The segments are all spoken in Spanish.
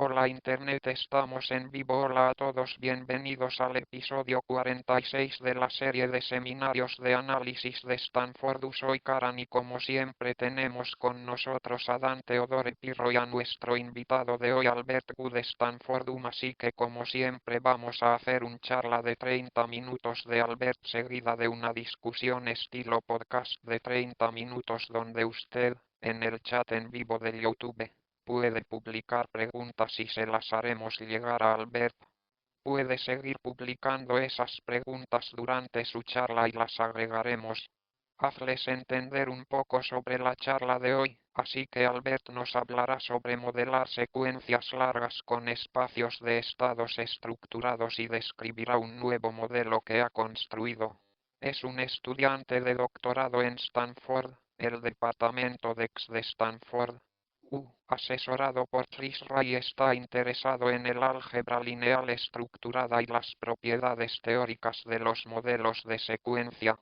Hola Internet, estamos en vivo. Hola a todos, bienvenidos al episodio 46 de la serie de seminarios de análisis de Stanford. Soy Karan y como siempre tenemos con nosotros a Dan Teodore Pirro y a nuestro invitado de hoy Albert Gu de Stanford. Así que como siempre vamos a hacer un charla de 30 minutos de Albert seguida de una discusión estilo podcast de 30 minutos donde usted, en el chat en vivo de YouTube, puede publicar preguntas y se las haremos llegar a Albert. Puede seguir publicando esas preguntas durante su charla y las agregaremos. Hazles entender un poco sobre la charla de hoy, así que Albert nos hablará sobre modelar secuencias largas con espacios de estados estructurados y describirá un nuevo modelo que ha construido. Es un estudiante de doctorado en Stanford, el departamento de X de Stanford. Asesorado por Chris Ray, está interesado en el álgebra lineal estructurada y las propiedades teóricas de los modelos de secuencia.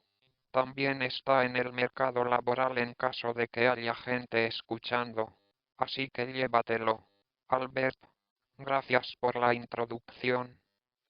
También está en el mercado laboral en caso de que haya gente escuchando. Así que llévatelo. Albert, gracias por la introducción.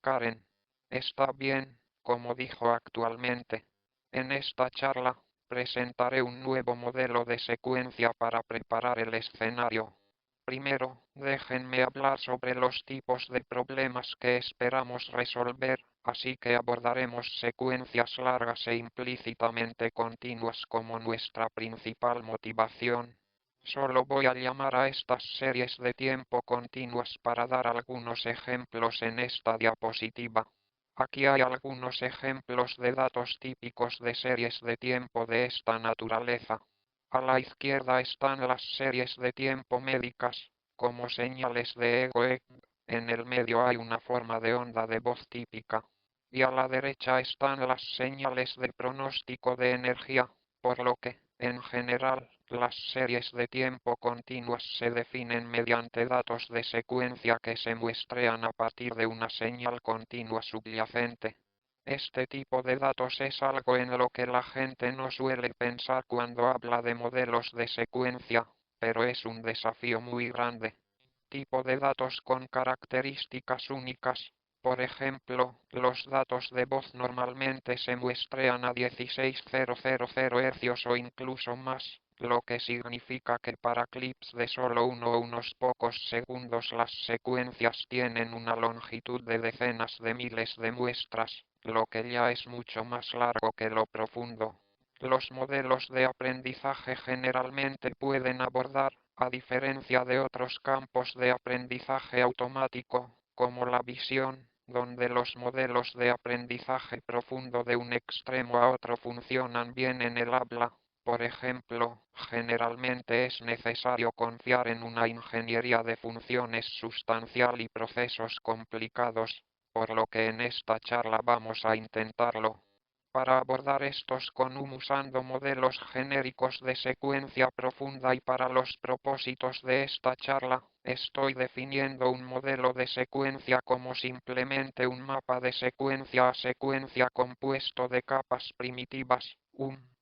Karen, está bien, como dijo actualmente. En esta charla, presentaré un nuevo modelo de secuencia para preparar el escenario. Primero, déjenme hablar sobre los tipos de problemas que esperamos resolver, así que abordaremos secuencias largas e implícitamente continuas como nuestra principal motivación. Solo voy a llamar a estas series de tiempo continuas para dar algunos ejemplos en esta diapositiva. Aquí hay algunos ejemplos de datos típicos de series de tiempo de esta naturaleza. A la izquierda están las series de tiempo médicas, como señales de ego-eg. En el medio hay una forma de onda de voz típica. Y a la derecha están las señales de pronóstico de energía, por lo que, en general, las series de tiempo continuas se definen mediante datos de secuencia que se muestrean a partir de una señal continua subyacente. Este tipo de datos es algo en lo que la gente no suele pensar cuando habla de modelos de secuencia, pero es un desafío muy grande. Tipo de datos con características únicas. Por ejemplo, los datos de voz normalmente se muestrean a 16.000 Hz o incluso más, lo que significa que para clips de solo uno o unos pocos segundos las secuencias tienen una longitud de decenas de miles de muestras, lo que ya es mucho más largo que lo profundo. Los modelos de aprendizaje generalmente pueden abordar, a diferencia de otros campos de aprendizaje automático, como la visión, donde los modelos de aprendizaje profundo de un extremo a otro funcionan bien en el habla. Por ejemplo, generalmente es necesario confiar en una ingeniería de funciones sustancial y procesos complicados, por lo que en esta charla vamos a intentarlo. Para abordar estos con usando modelos genéricos de secuencia profunda y para los propósitos de esta charla, estoy definiendo un modelo de secuencia como simplemente un mapa de secuencia a secuencia compuesto de capas primitivas,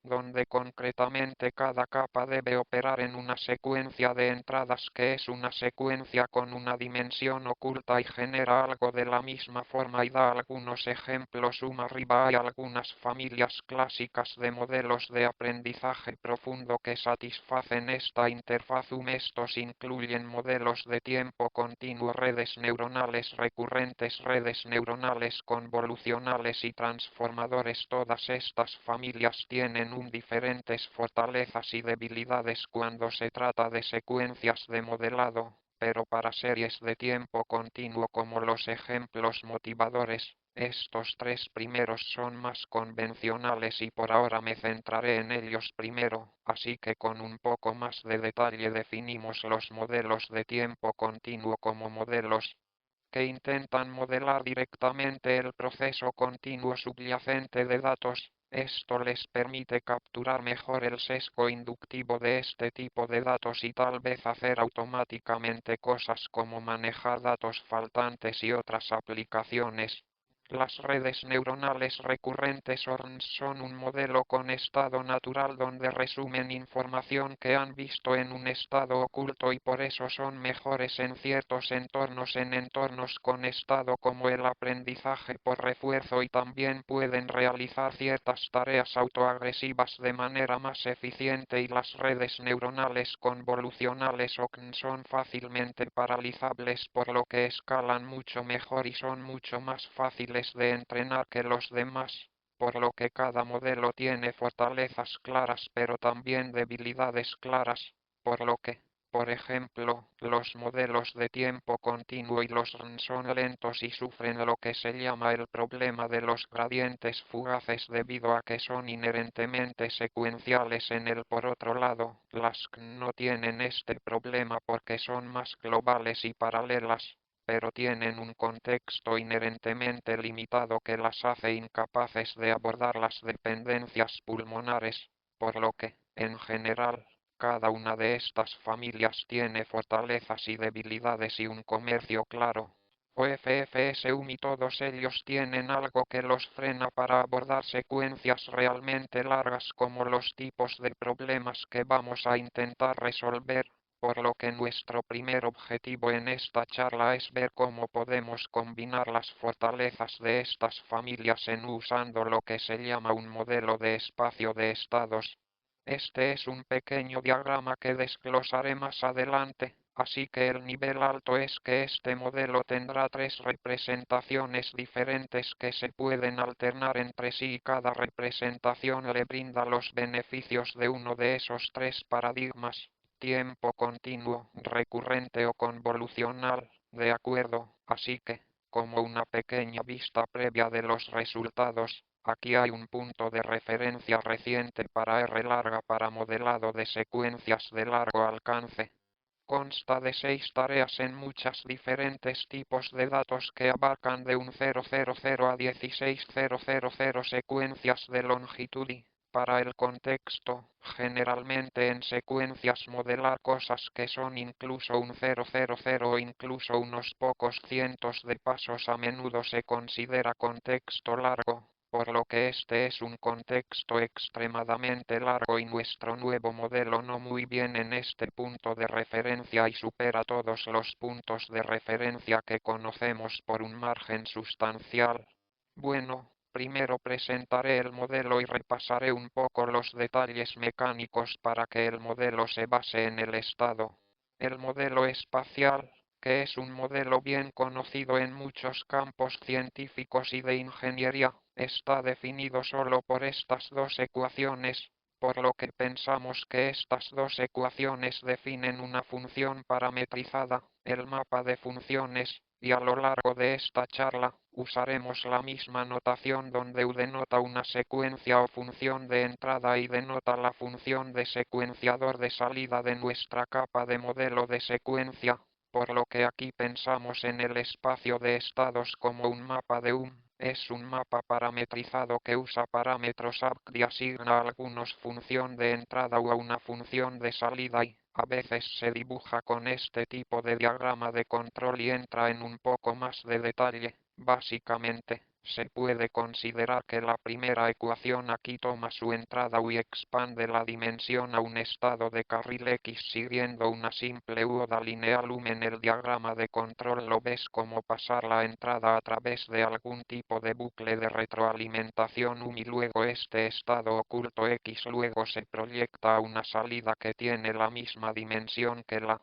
donde concretamente cada capa debe operar en una secuencia de entradas que es una secuencia con una dimensión oculta y genera algo de la misma forma y da algunos ejemplos. Arriba hay algunas familias clásicas de modelos de aprendizaje profundo que satisfacen esta interfaz. Estos incluyen modelos de tiempo continuo, redes neuronales recurrentes, redes neuronales convolucionales y transformadores. Todas estas familias tienen diferentes fortalezas y debilidades cuando se trata de secuencias de modelado, pero para series de tiempo continuo como los ejemplos motivadores, estos tres primeros son más convencionales y por ahora me centraré en ellos primero, así que con un poco más de detalle definimos los modelos de tiempo continuo como modelos que intentan modelar directamente el proceso continuo subyacente de datos. Esto les permite capturar mejor el sesgo inductivo de este tipo de datos y tal vez hacer automáticamente cosas como manejar datos faltantes y otras aplicaciones. Las redes neuronales recurrentes ORNs son un modelo con estado natural donde resumen información que han visto en un estado oculto y por eso son mejores en ciertos entornos, en entornos con estado como el aprendizaje por refuerzo, y también pueden realizar ciertas tareas autoagresivas de manera más eficiente, y las redes neuronales convolucionales OCN son fácilmente paralizables por lo que escalan mucho mejor y son mucho más fáciles de entrenar que los demás, por lo que cada modelo tiene fortalezas claras pero también debilidades claras, por lo que, por ejemplo, los modelos de tiempo continuo y los RNN son lentos y sufren lo que se llama el problema de los gradientes fugaces debido a que son inherentemente secuenciales en el. Por otro lado, las CN no tienen este problema porque son más globales y paralelas, pero tienen un contexto inherentemente limitado que las hace incapaces de abordar las dependencias pulmonares, por lo que, en general, cada una de estas familias tiene fortalezas y debilidades y un comercio claro. OFFSUM y todos ellos tienen algo que los frena para abordar secuencias realmente largas como los tipos de problemas que vamos a intentar resolver, por lo que nuestro primer objetivo en esta charla es ver cómo podemos combinar las fortalezas de estas familias usando lo que se llama un modelo de espacio de estados. Este es un pequeño diagrama que desglosaré más adelante, así que el nivel alto es que este modelo tendrá tres representaciones diferentes que se pueden alternar entre sí y cada representación le brinda los beneficios de uno de esos tres paradigmas: tiempo continuo, recurrente o convolucional, de acuerdo, así que, como una pequeña vista previa de los resultados, aquí hay un punto de referencia reciente para R larga para modelado de secuencias de largo alcance. Consta de 6 tareas en muchos diferentes tipos de datos que abarcan de un 000 a 16.000 secuencias de longitud y, para el contexto, generalmente en secuencias modelar cosas que son incluso un 000 o incluso unos pocos cientos de pasos a menudo se considera contexto largo, por lo que este es un contexto extremadamente largo y nuestro nuevo modelo no muy bien en este punto de referencia y supera todos los puntos de referencia que conocemos por un margen sustancial. Bueno, primero presentaré el modelo y repasaré un poco los detalles mecánicos para que el modelo se base en el estado. El modelo espacial, que es un modelo bien conocido en muchos campos científicos y de ingeniería, está definido solo por estas dos ecuaciones, por lo que pensamos que estas dos ecuaciones definen una función parametrizada, el mapa de funciones, y a lo largo de esta charla, usaremos la misma notación donde U denota una secuencia o función de entrada y denota la función de secuenciador de salida de nuestra capa de modelo de secuencia, por lo que aquí pensamos en el espacio de estados como un mapa de UM. Es un mapa parametrizado que usa parámetros ABC y asigna a algunos función de entrada o a una función de salida y, a veces se dibuja con este tipo de diagrama de control y entra en un poco más de detalle. Básicamente, se puede considerar que la primera ecuación aquí toma su entrada y expande la dimensión a un estado de carril X siguiendo una simple oda lineal. En el diagrama de control lo ves como pasar la entrada a través de algún tipo de bucle de retroalimentación y luego este estado oculto X luego se proyecta a una salida que tiene la misma dimensión que la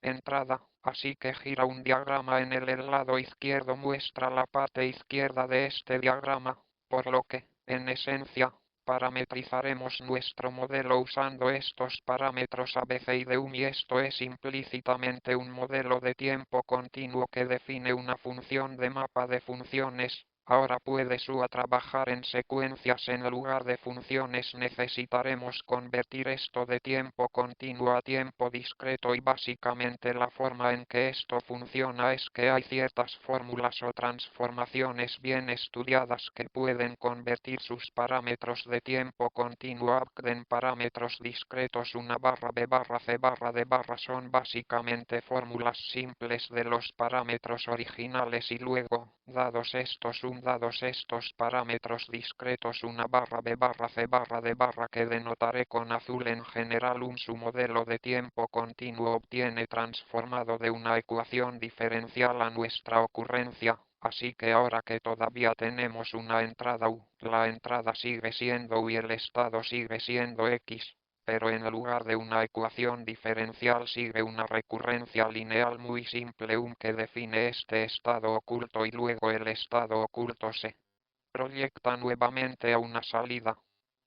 entrada, así que gira un diagrama en el lado izquierdo muestra la parte izquierda de este diagrama, por lo que, en esencia, parametrizaremos nuestro modelo usando estos parámetros A, B, C y D, y esto es implícitamente un modelo de tiempo continuo que define una función de mapa de funciones. Ahora puedes trabajar en secuencias en lugar de funciones. Necesitaremos convertir esto de tiempo continuo a tiempo discreto y básicamente la forma en que esto funciona es que hay ciertas fórmulas o transformaciones bien estudiadas que pueden convertir sus parámetros de tiempo continuo ABC en parámetros discretos. Una barra B barra C barra D barra son básicamente fórmulas simples de los parámetros originales y luego, dados estos dados estos parámetros discretos una barra b barra c barra d barra que denotaré con azul en general su modelo de tiempo continuo obtiene transformado de una ecuación diferencial a nuestra ocurrencia, así que ahora que todavía tenemos una entrada u, la entrada sigue siendo u y el estado sigue siendo x. Pero en lugar de una ecuación diferencial sigue una recurrencia lineal muy simple que define este estado oculto y luego el estado oculto se proyecta nuevamente a una salida.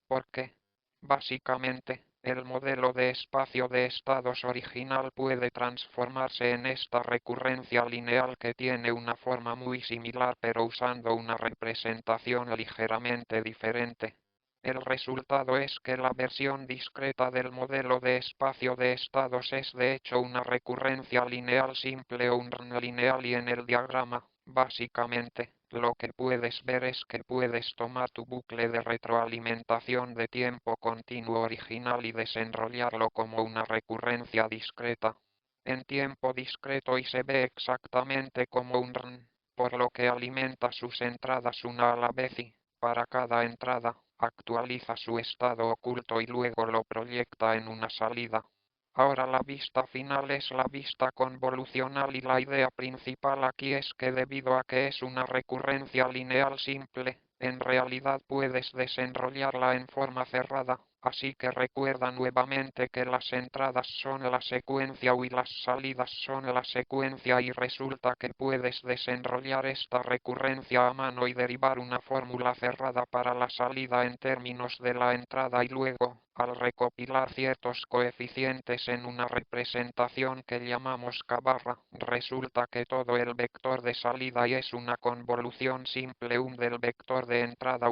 ¿Por qué? Básicamente, el modelo de espacio de estados original puede transformarse en esta recurrencia lineal que tiene una forma muy similar pero usando una representación ligeramente diferente. El resultado es que la versión discreta del modelo de espacio de estados es de hecho una recurrencia lineal simple o un RN lineal y en el diagrama, básicamente, lo que puedes ver es que puedes tomar tu bucle de retroalimentación de tiempo continuo original y desenrollarlo como una recurrencia discreta en tiempo discreto y se ve exactamente como un RN, por lo que alimenta sus entradas una a la vez y, para cada entrada, actualiza su estado oculto y luego lo proyecta en una salida. Ahora la vista final es la vista convolucional y la idea principal aquí es que debido a que es una recurrencia lineal simple, en realidad puedes desenrollarla en forma cerrada, así que recuerda nuevamente que las entradas son la secuencia y las salidas son la secuencia y resulta que puedes desenrollar esta recurrencia a mano y derivar una fórmula cerrada para la salida en términos de la entrada y luego, al recopilar ciertos coeficientes en una representación que llamamos K-barra, resulta que todo el vector de salida y es una convolución simple del vector de entrada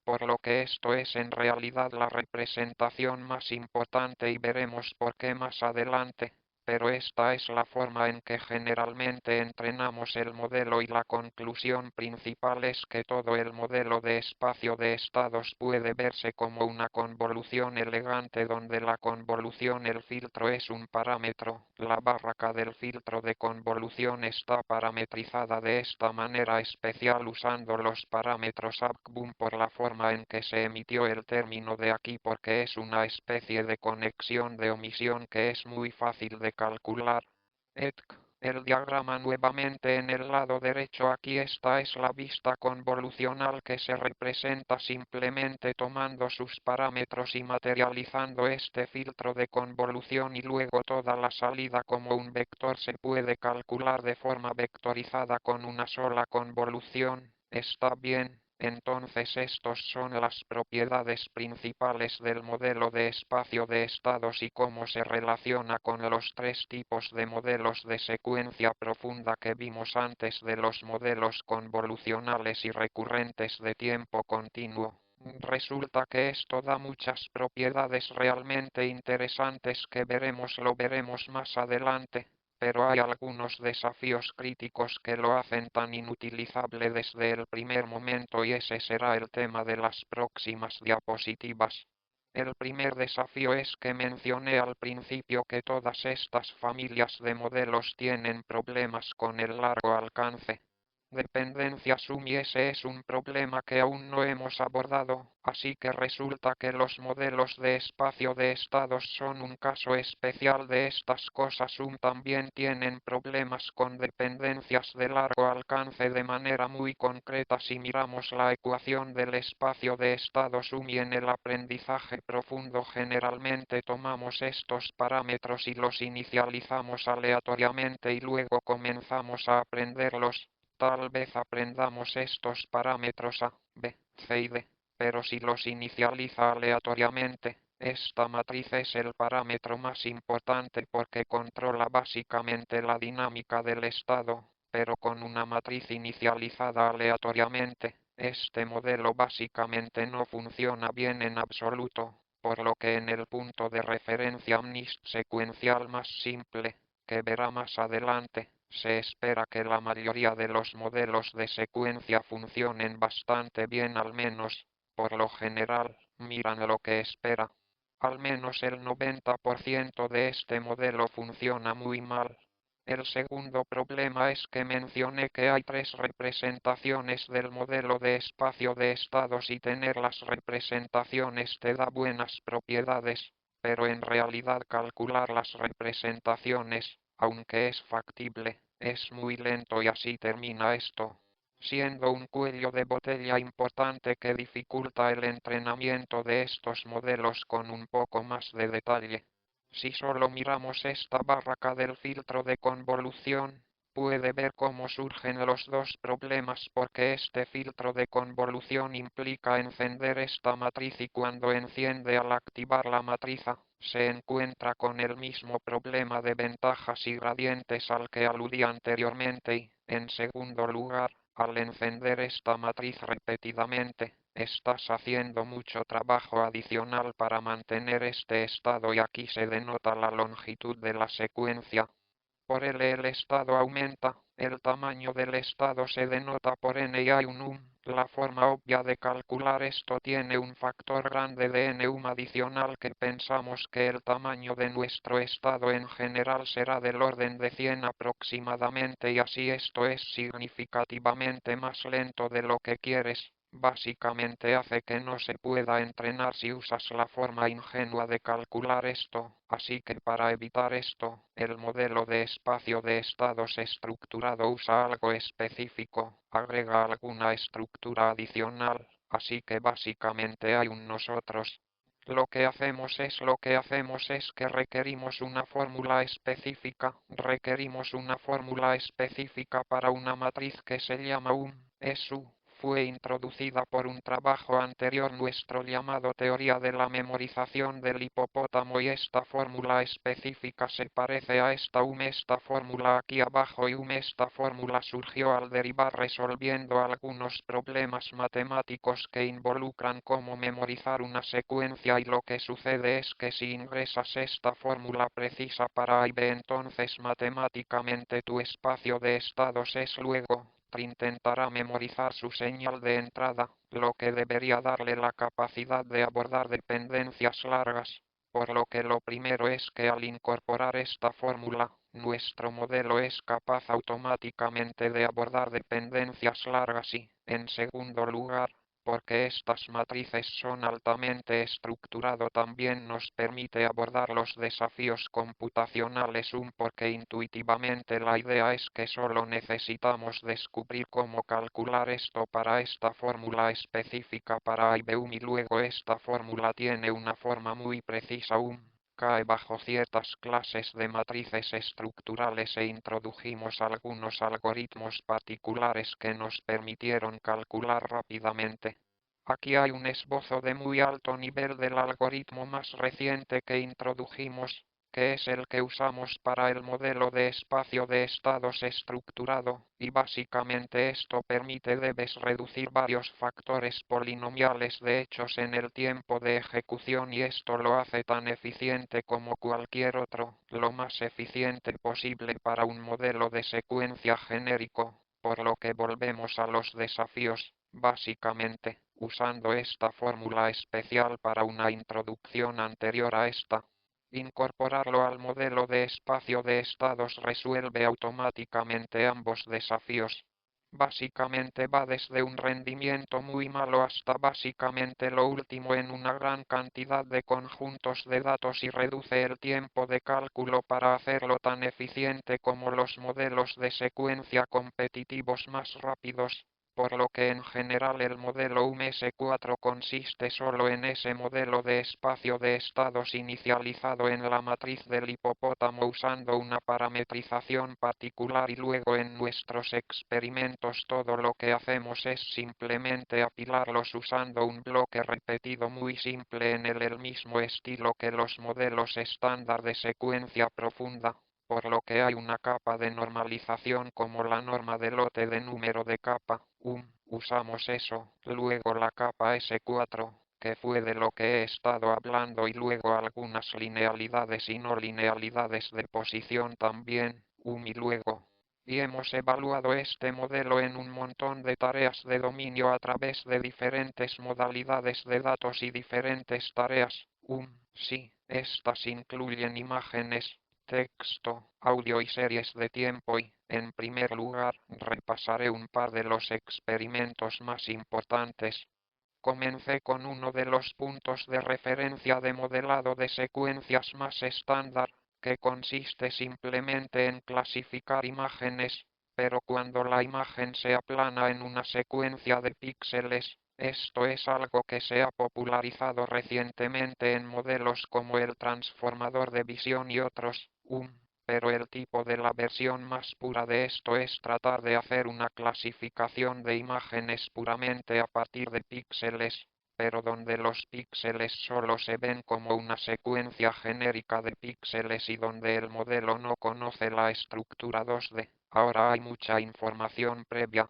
por lo que esto es en realidad la representación más importante y veremos por qué más adelante. Pero esta es la forma en que generalmente entrenamos el modelo y la conclusión principal es que todo el modelo de espacio de estados puede verse como una convolución elegante donde la convolución el filtro es un parámetro, la barra del filtro de convolución está parametrizada de esta manera especial usando los parámetros ABCBOOM por la forma en que se emitió el término de aquí porque es una especie de conexión de omisión que es muy fácil de calcular. El diagrama nuevamente en el lado derecho aquí esta es la vista convolucional que se representa simplemente tomando sus parámetros y materializando este filtro de convolución y luego toda la salida como un vector se puede calcular de forma vectorizada con una sola convolución. Está bien. Entonces estos son las propiedades principales del modelo de espacio de estados y cómo se relaciona con los tres tipos de modelos de secuencia profunda que vimos antes de los modelos convolucionales y recurrentes de tiempo continuo. Resulta que esto da muchas propiedades realmente interesantes que lo veremos más adelante. Pero hay algunos desafíos críticos que lo hacen tan inutilizable desde el primer momento y ese será el tema de las próximas diapositivas. El primer desafío es que mencioné al principio que todas estas familias de modelos tienen problemas con el largo alcance. Dependencia y ese es un problema que aún no hemos abordado, así que resulta que los modelos de espacio de estados son un caso especial de estas cosas. También tienen problemas con dependencias de largo alcance de manera muy concreta si miramos la ecuación del espacio de estados y en el aprendizaje profundo generalmente tomamos estos parámetros y los inicializamos aleatoriamente y luego comenzamos a aprenderlos. Tal vez aprendamos estos parámetros A, B, C y D, pero si los inicializa aleatoriamente, esta matriz es el parámetro más importante porque controla básicamente la dinámica del estado, pero con una matriz inicializada aleatoriamente, este modelo básicamente no funciona bien en absoluto, por lo que en el punto de referencia MNIST secuencial más simple, que verá más adelante, se espera que la mayoría de los modelos de secuencia funcionen bastante bien al menos, por lo general, miran lo que espera. Al menos el 90% de este modelo funciona muy mal. El segundo problema es que mencioné que hay tres representaciones del modelo de espacio de estados y tener las representaciones te da buenas propiedades, pero en realidad calcular las representaciones, aunque es factible, es muy lento y así termina esto, siendo un cuello de botella importante que dificulta el entrenamiento de estos modelos con un poco más de detalle. Si solo miramos esta barra del filtro de convolución, puede ver cómo surgen los dos problemas porque este filtro de convolución implica encender esta matriz y cuando enciende al activar la matriz se encuentra con el mismo problema de ventajas y gradientes al que aludí anteriormente y, en segundo lugar, al encender esta matriz repetidamente, estás haciendo mucho trabajo adicional para mantener este estado y aquí se denota la longitud de la secuencia. Por L el estado aumenta, el tamaño del estado se denota por n y hay un La forma obvia de calcular esto tiene un factor grande de n adicional que pensamos que el tamaño de nuestro estado en general será del orden de 100 aproximadamente y así esto es significativamente más lento de lo que quieres. Básicamente hace que no se pueda entrenar si usas la forma ingenua de calcular esto, así que para evitar esto, el modelo de espacio de estados estructurado usa algo específico, agrega alguna estructura adicional, así que básicamente hay un nosotros. Lo que hacemos es que requerimos una fórmula específica para una matriz que se llama SU. Fue introducida por un trabajo anterior nuestro llamado teoría de la memorización del hipopótamo y esta fórmula específica se parece a esta fórmula aquí abajo y esta fórmula surgió al derivar resolviendo algunos problemas matemáticos que involucran cómo memorizar una secuencia y lo que sucede es que si ingresas esta fórmula precisa para A y B entonces matemáticamente tu espacio de estados es luego intentará memorizar su señal de entrada, lo que debería darle la capacidad de abordar dependencias largas, por lo que lo primero es que al incorporar esta fórmula, nuestro modelo es capaz automáticamente de abordar dependencias largas y, en segundo lugar, porque estas matrices son altamente estructurado también nos permite abordar los desafíos computacionales porque intuitivamente la idea es que solo necesitamos descubrir cómo calcular esto para esta fórmula específica para A y B y luego esta fórmula tiene una forma muy precisa cae bajo ciertas clases de matrices estructurales e introdujimos algunos algoritmos particulares que nos permitieron calcular rápidamente. Aquí hay un esbozo de muy alto nivel del algoritmo más reciente que introdujimos, que es el que usamos para el modelo de espacio de estados estructurado, y básicamente esto permite debes reducir varios factores polinomiales de hechos en el tiempo de ejecución y esto lo hace tan eficiente como cualquier otro, lo más eficiente posible para un modelo de secuencia genérico, por lo que volvemos a los desafíos, básicamente, usando esta fórmula especial para una introducción anterior a esta. Incorporarlo al modelo de espacio de estados resuelve automáticamente ambos desafíos. Básicamente va desde un rendimiento muy malo hasta básicamente lo último en una gran cantidad de conjuntos de datos y reduce el tiempo de cálculo para hacerlo tan eficiente como los modelos de secuencia competitivos más rápidos, por lo que en general el modelo UMS4 consiste solo en ese modelo de espacio de estados inicializado en la matriz del hipopótamo usando una parametrización particular y luego en nuestros experimentos todo lo que hacemos es simplemente apilarlos usando un bloque repetido muy simple en el mismo estilo que los modelos estándar de secuencia profunda, por lo que hay una capa de normalización como la norma de lote de número de capa, usamos eso, luego la capa S4, que fue de lo que he estado hablando y luego algunas linealidades y no linealidades de posición también, y luego. Y hemos evaluado este modelo en un montón de tareas de dominio a través de diferentes modalidades de datos y diferentes tareas, sí, estas incluyen imágenes, texto, audio y series de tiempo y, en primer lugar, repasaré un par de los experimentos más importantes. Comencé con uno de los puntos de referencia de modelado de secuencias más estándar, que consiste simplemente en clasificar imágenes, pero cuando la imagen se aplana en una secuencia de píxeles. Esto es algo que se ha popularizado recientemente en modelos como el transformador de visión y otros, pero el tipo de la versión más pura de esto es tratar de hacer una clasificación de imágenes puramente a partir de píxeles, pero donde los píxeles solo se ven como una secuencia genérica de píxeles y donde el modelo no conoce la estructura 2D. Ahora hay mucha información previa.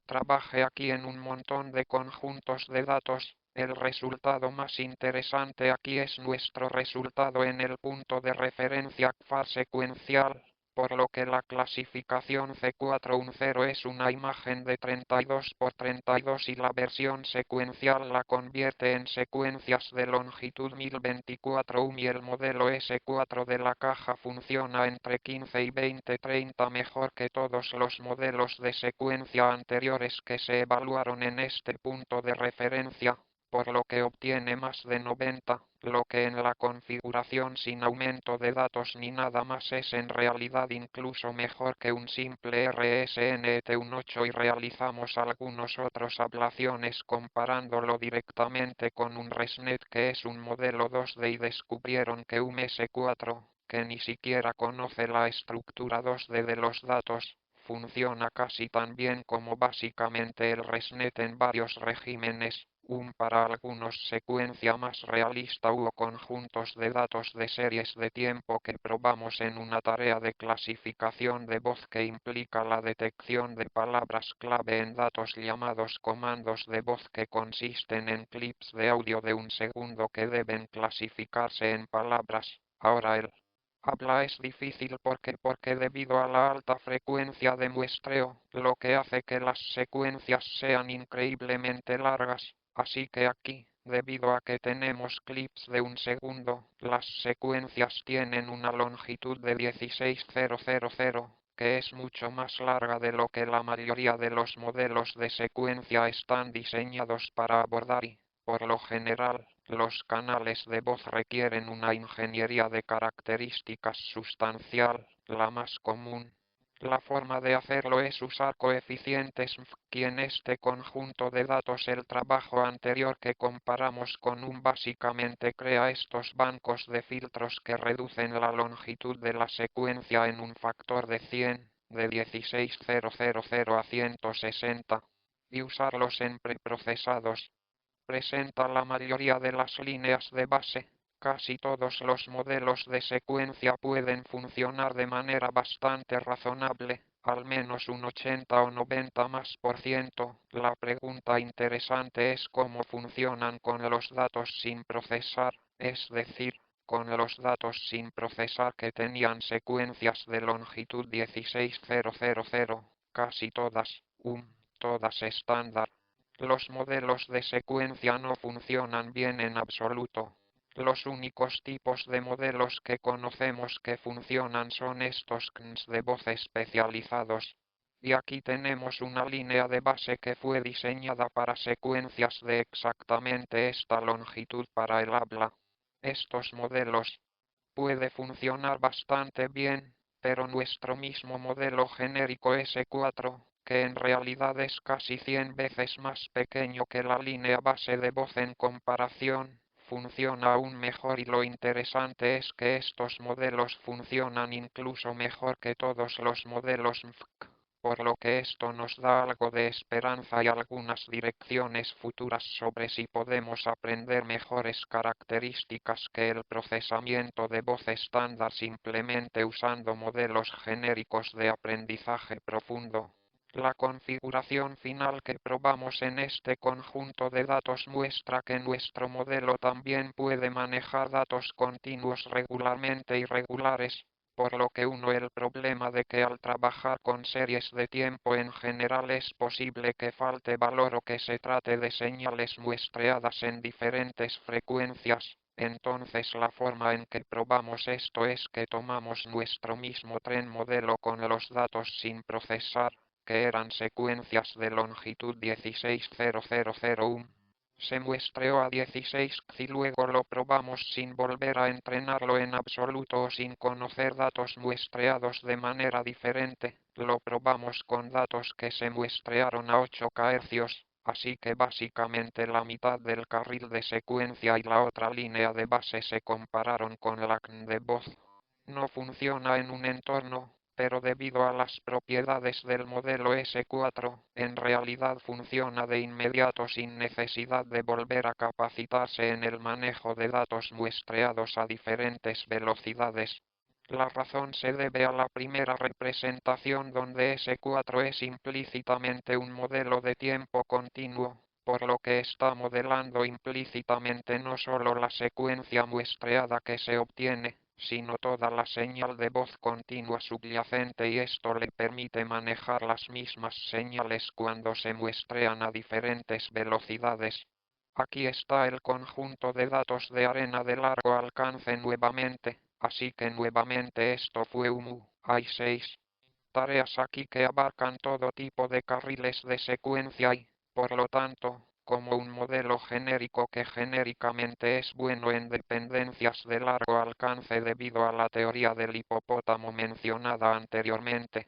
Trabajé aquí en un montón de conjuntos de datos. El resultado más interesante aquí es nuestro resultado en el punto de referencia CFAR secuencial, por lo que la clasificación C410 es una imagen de 32 por 32 y la versión secuencial la convierte en secuencias de longitud 1024 y el modelo S4 de la caja funciona entre 15 y 20-30 mejor que todos los modelos de secuencia anteriores que se evaluaron en este punto de referencia, por lo que obtiene más de 90, lo que en la configuración sin aumento de datos ni nada más es en realidad incluso mejor que un simple RSNet-1.8 y realizamos algunos otros ablaciones comparándolo directamente con un ResNet que es un modelo 2D y descubrieron que un S4, que ni siquiera conoce la estructura 2D de los datos, funciona casi tan bien como básicamente el ResNet en varios regímenes, para algunos secuencia más realista o conjuntos de datos de series de tiempo que probamos en una tarea de clasificación de voz que implica la detección de palabras clave en datos llamados comandos de voz que consisten en clips de audio de un segundo que deben clasificarse en palabras. Ahora el habla es difícil porque debido a la alta frecuencia de muestreo, lo que hace que las secuencias sean increíblemente largas, así que aquí, debido a que tenemos clips de un segundo, las secuencias tienen una longitud de 16,000, que es mucho más larga de lo que la mayoría de los modelos de secuencia están diseñados para abordar y, por lo general, los canales de voz requieren una ingeniería de características sustancial, la más común. La forma de hacerlo es usar coeficientes y en este conjunto de datos el trabajo anterior que comparamos con básicamente crea estos bancos de filtros que reducen la longitud de la secuencia en un factor de 100, de 16,000 a 160, y usarlos en preprocesados. Presenta la mayoría de las líneas de base. Casi todos los modelos de secuencia pueden funcionar de manera bastante razonable, al menos un 80 o 90 más por ciento. La pregunta interesante es cómo funcionan con los datos sin procesar, es decir, con los datos sin procesar que tenían secuencias de longitud 16,000, casi todas, todas estándar. Los modelos de secuencia no funcionan bien en absoluto. Los únicos tipos de modelos que conocemos que funcionan son estos CNS de voz especializados. Y aquí tenemos una línea de base que fue diseñada para secuencias de exactamente esta longitud para el habla. Estos modelos puede funcionar bastante bien, pero nuestro mismo modelo genérico S4, que en realidad es casi 100 veces más pequeño que la línea base de voz en comparación, funciona aún mejor y lo interesante es que estos modelos funcionan incluso mejor que todos los modelos MFC, por lo que esto nos da algo de esperanza y algunas direcciones futuras sobre si podemos aprender mejores características que el procesamiento de voz estándar simplemente usando modelos genéricos de aprendizaje profundo. La configuración final que probamos en este conjunto de datos muestra que nuestro modelo también puede manejar datos continuos regularmente irregulares, por lo que el problema de que al trabajar con series de tiempo en general es posible que falte valor o que se trate de señales muestreadas en diferentes frecuencias. Entonces la forma en que probamos esto es que tomamos nuestro mismo tren modelo con los datos sin procesar, que eran secuencias de longitud 16,0001. Se muestreó a 16 y luego lo probamos sin volver a entrenarlo en absoluto o sin conocer datos muestreados de manera diferente. Lo probamos con datos que se muestrearon a 8 kHz, así que básicamente la mitad del carril de secuencia y la otra línea de base se compararon con la de voz. No funciona en un entorno, pero debido a las propiedades del modelo S4, en realidad funciona de inmediato sin necesidad de volver a capacitarse en el manejo de datos muestreados a diferentes velocidades. La razón se debe a la primera representación donde S4 es implícitamente un modelo de tiempo continuo, por lo que está modelando implícitamente no solo la secuencia muestreada que se obtiene, sino toda la señal de voz continua subyacente, y esto le permite manejar las mismas señales cuando se muestrean a diferentes velocidades. Aquí está el conjunto de datos de arena de largo alcance nuevamente, así que nuevamente esto fue hay 6 tareas aquí que abarcan todo tipo de carriles de secuencia y, por lo tanto, como un modelo genérico que genéricamente es bueno en dependencias de largo alcance debido a la teoría del hipopótamo mencionada anteriormente.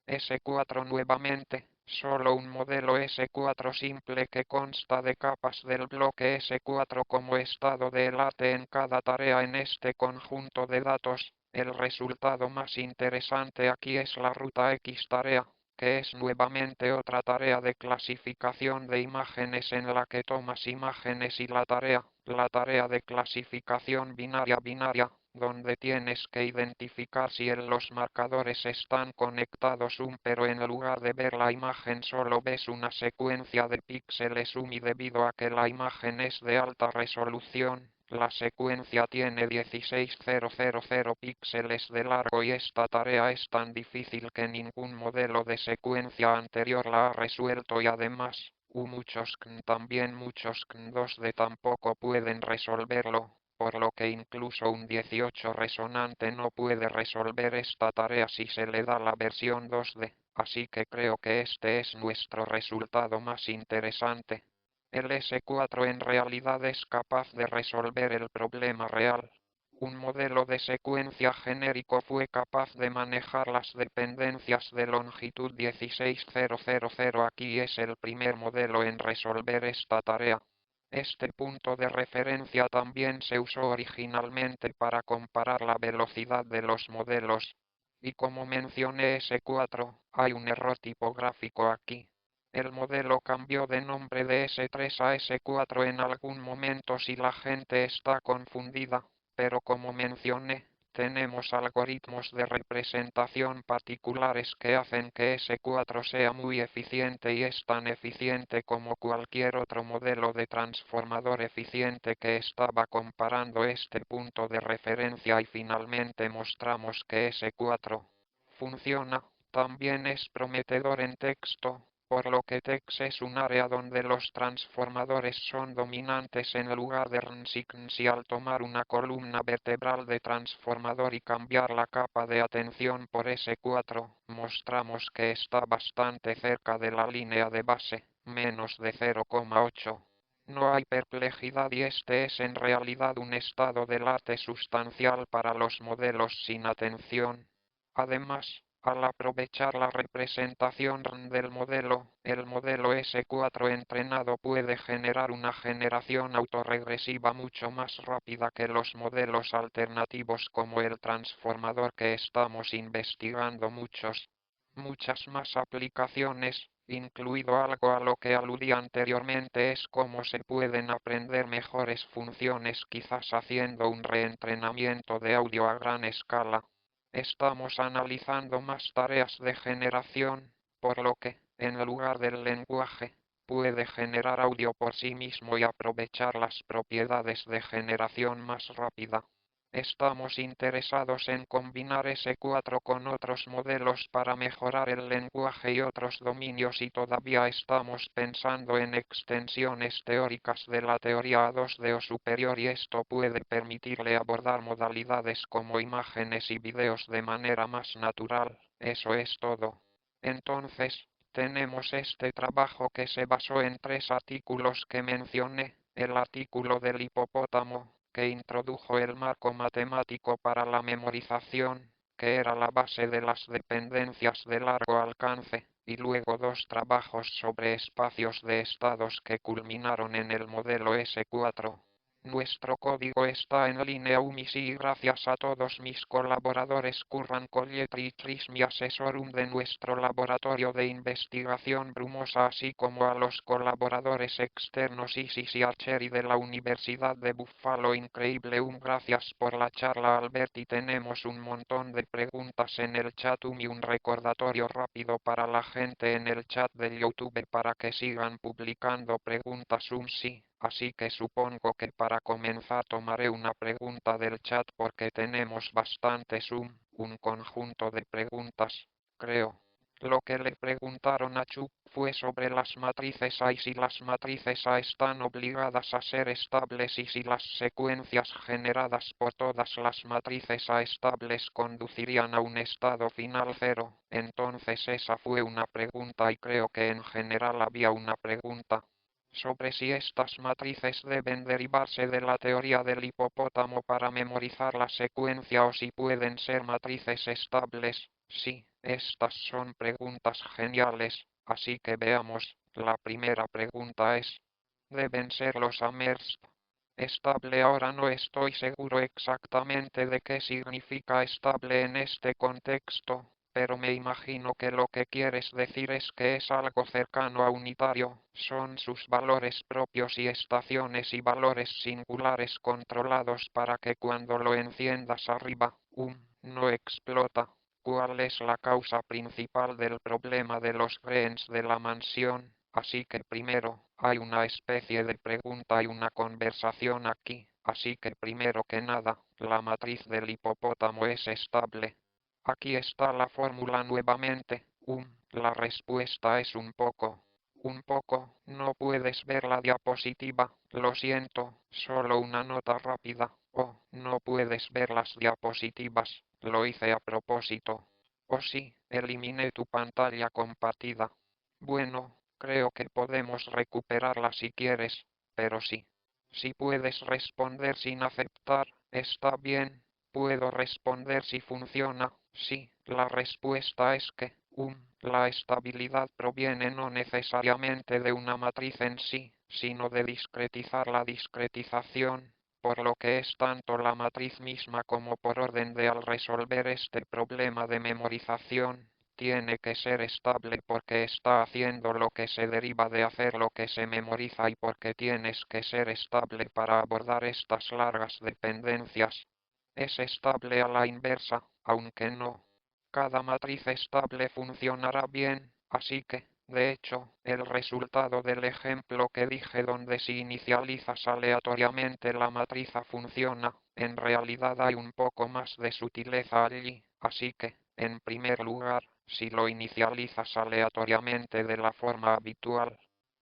S4 nuevamente, solo un modelo S4 simple que consta de capas del bloque S4 como estado de enlace en cada tarea en este conjunto de datos. El resultado más interesante aquí es la ruta X tarea, que es nuevamente otra tarea de clasificación de imágenes en la que tomas imágenes y la tarea de clasificación binaria, donde tienes que identificar si los marcadores están conectados pero en lugar de ver la imagen solo ves una secuencia de píxeles y debido a que la imagen es de alta resolución, la secuencia tiene 16,000 píxeles de largo y esta tarea es tan difícil que ningún modelo de secuencia anterior la ha resuelto y además, también muchos CN2D tampoco pueden resolverlo, por lo que incluso un 18 resonante no puede resolver esta tarea si se le da la versión 2D, así que creo que este es nuestro resultado más interesante. El S4 en realidad es capaz de resolver el problema real. Un modelo de secuencia genérico fue capaz de manejar las dependencias de longitud 16,000. Aquí es el primer modelo en resolver esta tarea. Este punto de referencia también se usó originalmente para comparar la velocidad de los modelos. Y como mencioné S4, hay un error tipográfico aquí. El modelo cambió de nombre de S3 a S4 en algún momento si la gente está confundida, pero como mencioné, tenemos algoritmos de representación particulares que hacen que S4 sea muy eficiente y es tan eficiente como cualquier otro modelo de transformador eficiente que estaba comparando este punto de referencia y finalmente mostramos que S4 funciona. También es prometedor en texto, por lo que TEX es un área donde los transformadores son dominantes en lugar de RNSIC. Al tomar una columna vertebral de transformador y cambiar la capa de atención por S4, mostramos que está bastante cerca de la línea de base, menos de 0,8. No hay perplejidad y este es en realidad un estado del arte sustancial para los modelos sin atención. Además, al aprovechar la representación del modelo, el modelo S4 entrenado puede generar una generación autorregresiva mucho más rápida que los modelos alternativos como el transformador que estamos investigando. Muchas más aplicaciones, incluido algo a lo que aludí anteriormente, es cómo se pueden aprender mejores funciones quizás haciendo un reentrenamiento de audio a gran escala. Estamos analizando más tareas de generación, por lo que, en lugar del lenguaje, puede generar audio por sí mismo y aprovechar las propiedades de generación más rápida. Estamos interesados en combinar S4 con otros modelos para mejorar el lenguaje y otros dominios y todavía estamos pensando en extensiones teóricas de la teoría a 2D o superior y esto puede permitirle abordar modalidades como imágenes y videos de manera más natural. Eso es todo. Entonces, tenemos este trabajo que se basó en 3 artículos que mencioné. El artículo del hipopótamo, que introdujo el marco matemático para la memorización, que era la base de las dependencias de largo alcance, y luego 2 trabajos sobre espacios de estados que culminaron en el modelo S4. Nuestro código está en línea UMISI y gracias a todos mis colaboradores Curran Colletri y Trismi Asesorum de nuestro laboratorio de investigación Brumosa así como a los colaboradores externos Isis y Archeri de la Universidad de Buffalo increíble gracias por la charla Albert y tenemos un montón de preguntas en el chat y un recordatorio rápido para la gente en el chat de YouTube para que sigan publicando preguntas sí. Así que supongo que para comenzar tomaré una pregunta del chat porque tenemos bastantes un conjunto de preguntas, creo. Lo que le preguntaron a Chuck fue sobre las matrices A y si las matrices A están obligadas a ser estables y si las secuencias generadas por todas las matrices A estables conducirían a un estado final cero. Entonces esa fue una pregunta y creo que en general había una pregunta sobre si estas matrices deben derivarse de la teoría del hipopótamo para memorizar la secuencia o si pueden ser matrices estables. Sí, estas son preguntas geniales, así que veamos, la primera pregunta es, ¿deben ser los AMERS estable? Ahora no estoy seguro exactamente de qué significa estable en este contexto, pero me imagino que lo que quieres decir es que es algo cercano a unitario, son sus valores propios y estaciones y valores singulares controlados para que cuando lo enciendas arriba, no explota. ¿Cuál es la causa principal del problema de los greens de la mansión? Así que primero, hay una especie de pregunta y una conversación aquí, así que primero que nada, la matriz del hipopótamo es estable. Aquí está la fórmula nuevamente, la respuesta es un poco. Un poco, no puedes ver la diapositiva, lo siento, solo una nota rápida, no puedes ver las diapositivas, lo hice a propósito. Sí, eliminé tu pantalla compartida. Bueno, creo que podemos recuperarla si quieres, pero sí. Si puedes responder sin aceptar, está bien. Puedo responder si funciona. Sí, la respuesta es que, la estabilidad proviene no necesariamente de una matriz en sí, sino de discretizar la discretización, por lo que es tanto la matriz misma como por orden de al resolver este problema de memorización. Tiene que ser estable porque está haciendo lo que se deriva de hacer lo que se memoriza y porque tienes que ser estable para abordar estas largas dependencias. Es estable a la inversa, aunque no. Cada matriz estable funcionará bien, así que, de hecho, el resultado del ejemplo que dije donde si inicializas aleatoriamente la matriz A funciona, en realidad hay un poco más de sutileza allí, así que, en primer lugar, si lo inicializas aleatoriamente de la forma habitual,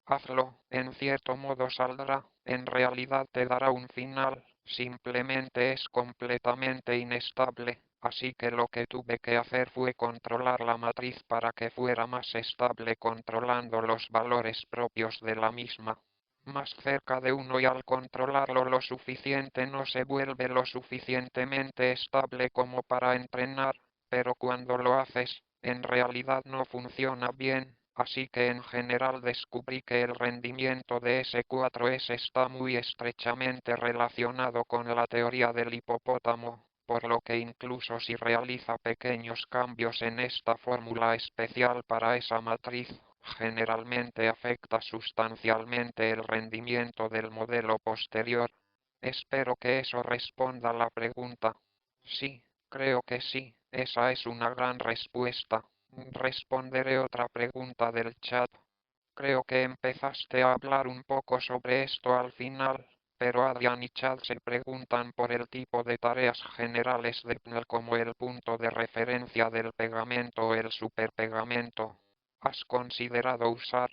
hazlo, en cierto modo saldrá, en realidad te dará un final, simplemente es completamente inestable, así que lo que tuve que hacer fue controlar la matriz para que fuera más estable controlando los valores propios de la misma. Más cerca de uno y al controlarlo lo suficiente no se vuelve lo suficientemente estable como para entrenar, pero cuando lo haces, en realidad no funciona bien, así que en general descubrí que el rendimiento de S4S está muy estrechamente relacionado con la teoría del hipopótamo, por lo que incluso si realiza pequeños cambios en esta fórmula especial para esa matriz, generalmente afecta sustancialmente el rendimiento del modelo posterior. Espero que eso responda la pregunta. Sí, creo que sí, esa es una gran respuesta. Responderé otra pregunta del chat. Creo que empezaste a hablar un poco sobre esto al final. pero Adrian y Chad se preguntan por el tipo de tareas generales de PNL como el punto de referencia del pegamento o el superpegamento. ¿Has considerado usar?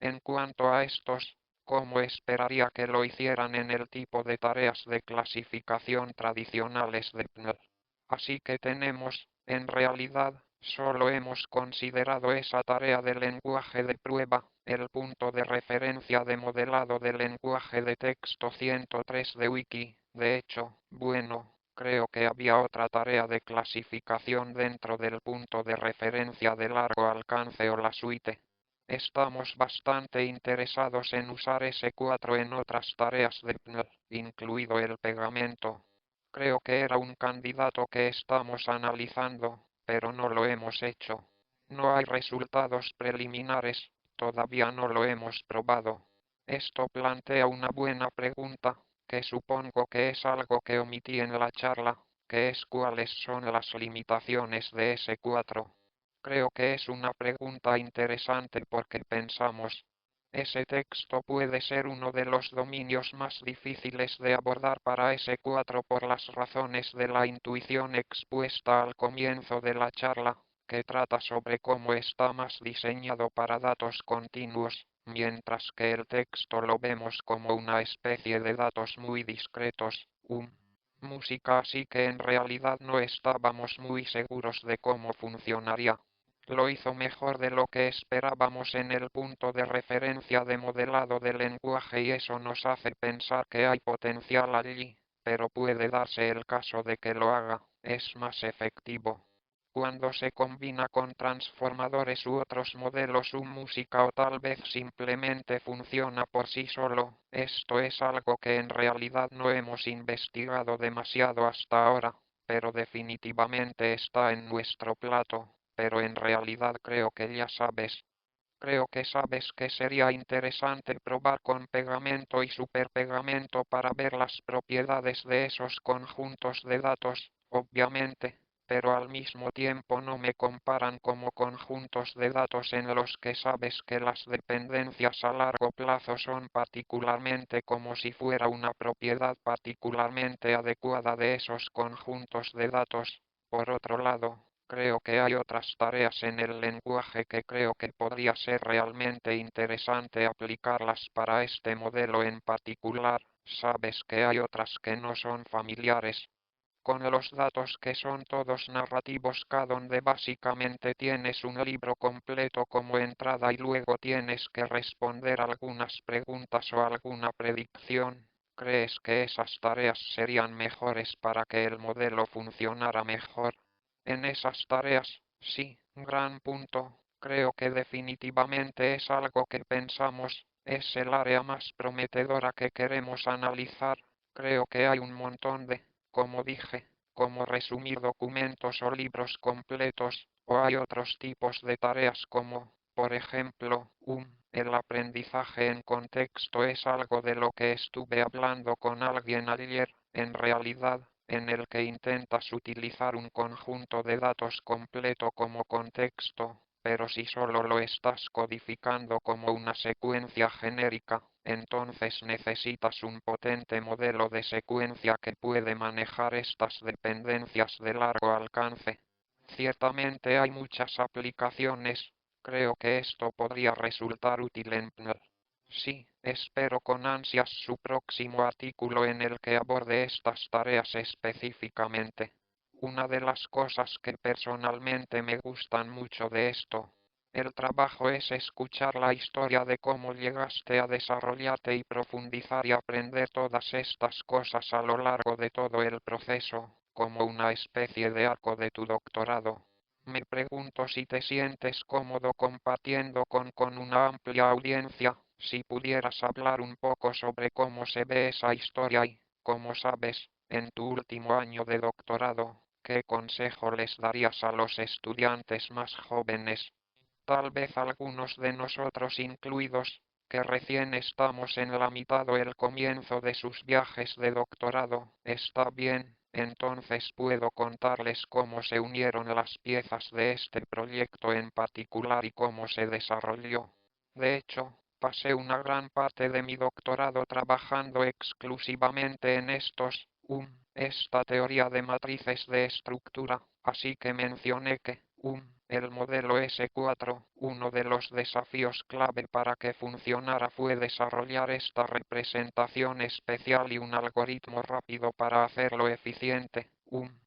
En cuanto a estos, ¿cómo esperaría que lo hicieran en el tipo de tareas de clasificación tradicionales de PNL? Así que tenemos, en realidad, solo hemos considerado esa tarea de lenguaje de prueba, el punto de referencia de modelado de lenguaje de texto 103 de Wiki. De hecho, bueno, creo que había otra tarea de clasificación dentro del punto de referencia de largo alcance o la suite. Estamos bastante interesados en usar S4 en otras tareas de PNL, incluido el pegamento. Creo que era un candidato que estamos analizando, pero no lo hemos hecho. No hay resultados preliminares, todavía no lo hemos probado. Esto plantea una buena pregunta, que supongo que es algo que omití en la charla, que es cuáles son las limitaciones de S4. Creo que es una pregunta interesante porque pensamos, ese texto puede ser uno de los dominios más difíciles de abordar para S4 por las razones de la intuición expuesta al comienzo de la charla, que trata sobre cómo está más diseñado para datos continuos, mientras que el texto lo vemos como una especie de datos muy discretos, música, así que en realidad no estábamos muy seguros de cómo funcionaría. Lo hizo mejor de lo que esperábamos en el punto de referencia de modelado de lenguaje y eso nos hace pensar que hay potencial allí, pero puede darse el caso de que lo haga, es más efectivo. Cuando se combina con transformadores u otros modelos música o tal vez simplemente funciona por sí solo, esto es algo que en realidad no hemos investigado demasiado hasta ahora, pero definitivamente está en nuestro plato. Pero en realidad creo que ya sabes. Creo que sabes que sería interesante probar con pegamento y superpegamento para ver las propiedades de esos conjuntos de datos, obviamente, pero al mismo tiempo no me comparan como conjuntos de datos en los que sabes que las dependencias a largo plazo son particularmente como si fuera una propiedad particularmente adecuada de esos conjuntos de datos. Por otro lado, creo que hay otras tareas en el lenguaje que creo que podría ser realmente interesante aplicarlas para este modelo en particular. Sabes que hay otras que no son familiares con los datos que son todos narrativos donde básicamente tienes un libro completo como entrada y luego tienes que responder algunas preguntas o alguna predicción. ¿Crees que esas tareas serían mejores para que el modelo funcionara mejor? En esas tareas, sí, gran punto. Creo que definitivamente es algo que pensamos, es el área más prometedora que queremos analizar. Creo que hay un montón de, como dije, como resumir documentos o libros completos, o hay otros tipos de tareas como, por ejemplo, el aprendizaje en contexto es algo de lo que estuve hablando con alguien ayer, en realidad, en el que intentas utilizar un conjunto de datos completo como contexto, pero si solo lo estás codificando como una secuencia genérica, entonces necesitas un potente modelo de secuencia que puede manejar estas dependencias de largo alcance. Ciertamente hay muchas aplicaciones. Creo que esto podría resultar útil en PNL. Sí, espero con ansias su próximo artículo en el que aborde estas tareas específicamente. Una de las cosas que personalmente me gustan mucho de esto, el trabajo es escuchar la historia de cómo llegaste a desarrollarte y profundizar y aprender todas estas cosas a lo largo de todo el proceso, como una especie de arco de tu doctorado. Me pregunto si te sientes cómodo compartiendo con una amplia audiencia, si pudieras hablar un poco sobre cómo se ve esa historia y, como sabes, en tu último año de doctorado, ¿qué consejo les darías a los estudiantes más jóvenes? Tal vez algunos de nosotros incluidos, que recién estamos en la mitad o el comienzo de sus viajes de doctorado, está bien, entonces puedo contarles cómo se unieron las piezas de este proyecto en particular y cómo se desarrolló. De hecho, Pasé una gran parte de mi doctorado trabajando exclusivamente en esta teoría de matrices de estructura, así que mencioné que, el modelo S4, uno de los desafíos clave para que funcionara fue desarrollar esta representación especial y un algoritmo rápido para hacerlo eficiente,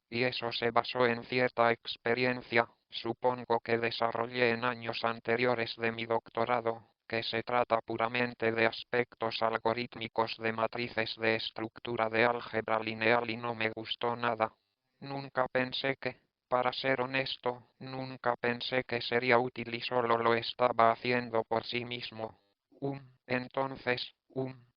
y eso se basó en cierta experiencia, supongo que desarrollé en años anteriores de mi doctorado, que se trata puramente de aspectos algorítmicos de matrices de estructura de álgebra lineal y no me gustó nada. Nunca pensé que, para ser honesto, nunca pensé que sería útil y solo lo estaba haciendo por sí mismo. Entonces,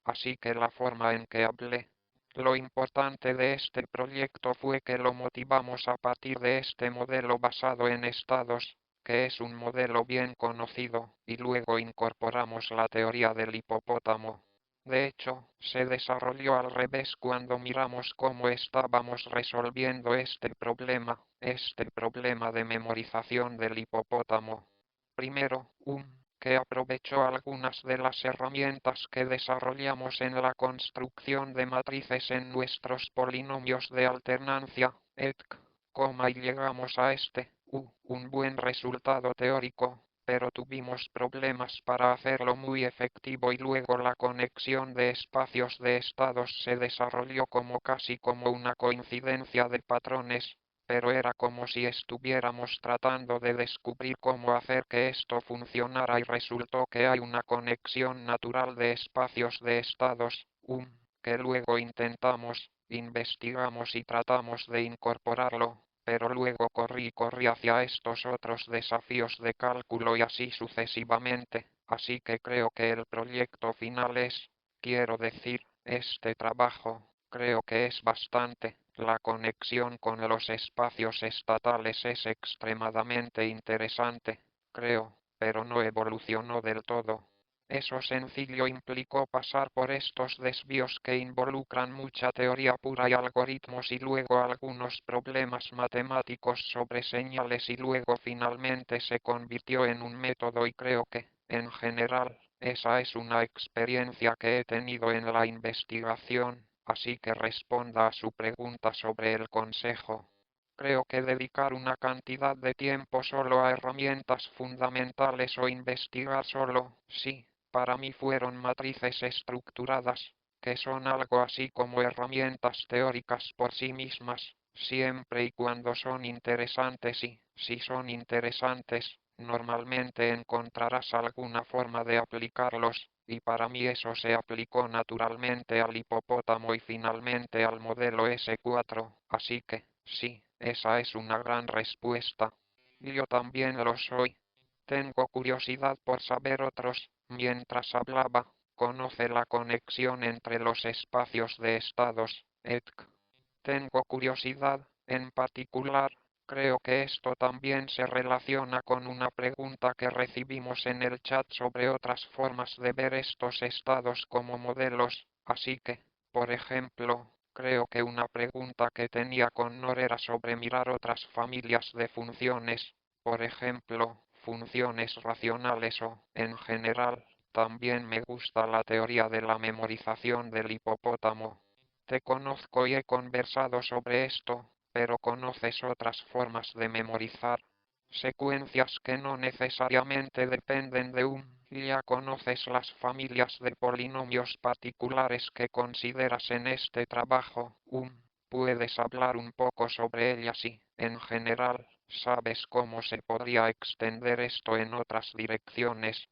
así que la forma en que hablé. Lo importante de este proyecto fue que lo motivamos a partir de este modelo basado en estados, que es un modelo bien conocido, y luego incorporamos la teoría del hipopótamo. De hecho, se desarrolló al revés cuando miramos cómo estábamos resolviendo este problema de memorización del hipopótamo. Primero, que aprovechó algunas de las herramientas que desarrollamos en la construcción de matrices en nuestros polinomios de alternancia, etc., y llegamos a un buen resultado teórico, pero tuvimos problemas para hacerlo muy efectivo y luego la conexión de espacios de estados se desarrolló casi como una coincidencia de patrones, pero era como si estuviéramos tratando de descubrir cómo hacer que esto funcionara y resultó que hay una conexión natural de espacios de estados, que luego investigamos y tratamos de incorporarlo, pero luego corrí hacia estos otros desafíos de cálculo y así sucesivamente, así que creo que el proyecto final quiero decir, este trabajo, creo que es bastante. La conexión con los espacios estatales es extremadamente interesante, creo, pero no evolucionó del todo. Eso sencillo implicó pasar por estos desvíos que involucran mucha teoría pura y algoritmos y luego algunos problemas matemáticos sobre señales y luego finalmente se convirtió en un método y creo que, en general, esa es una experiencia que he tenido en la investigación, así que responda a su pregunta sobre el consejo. Creo que dedicar una cantidad de tiempo solo a herramientas fundamentales o investigar solo, sí, para mí fueron matrices estructuradas, que son algo así como herramientas teóricas por sí mismas, siempre y cuando son interesantes y, si son interesantes, normalmente encontrarás alguna forma de aplicarlos, y para mí eso se aplicó naturalmente al hipopótamo y finalmente al modelo S4, así que, sí, esa es una gran respuesta. Yo también lo soy. Tengo curiosidad por saber otros. Mientras hablaba, conoce la conexión entre los espacios de estados, etc. Tengo curiosidad, en particular, creo que esto también se relaciona con una pregunta que recibimos en el chat sobre otras formas de ver estos estados como modelos, así que, por ejemplo, creo que una pregunta que tenía Connor era sobre mirar otras familias de funciones, por ejemplo, funciones racionales o, en general, también me gusta la teoría de la memorización del hipopótamo. Te conozco y he conversado sobre esto, pero conoces otras formas de memorizar. Secuencias que no necesariamente dependen de ya conoces las familias de polinomios particulares que consideras en este trabajo. Puedes hablar un poco sobre ellas y, en general, sabes cómo se podría extender esto en otras direcciones.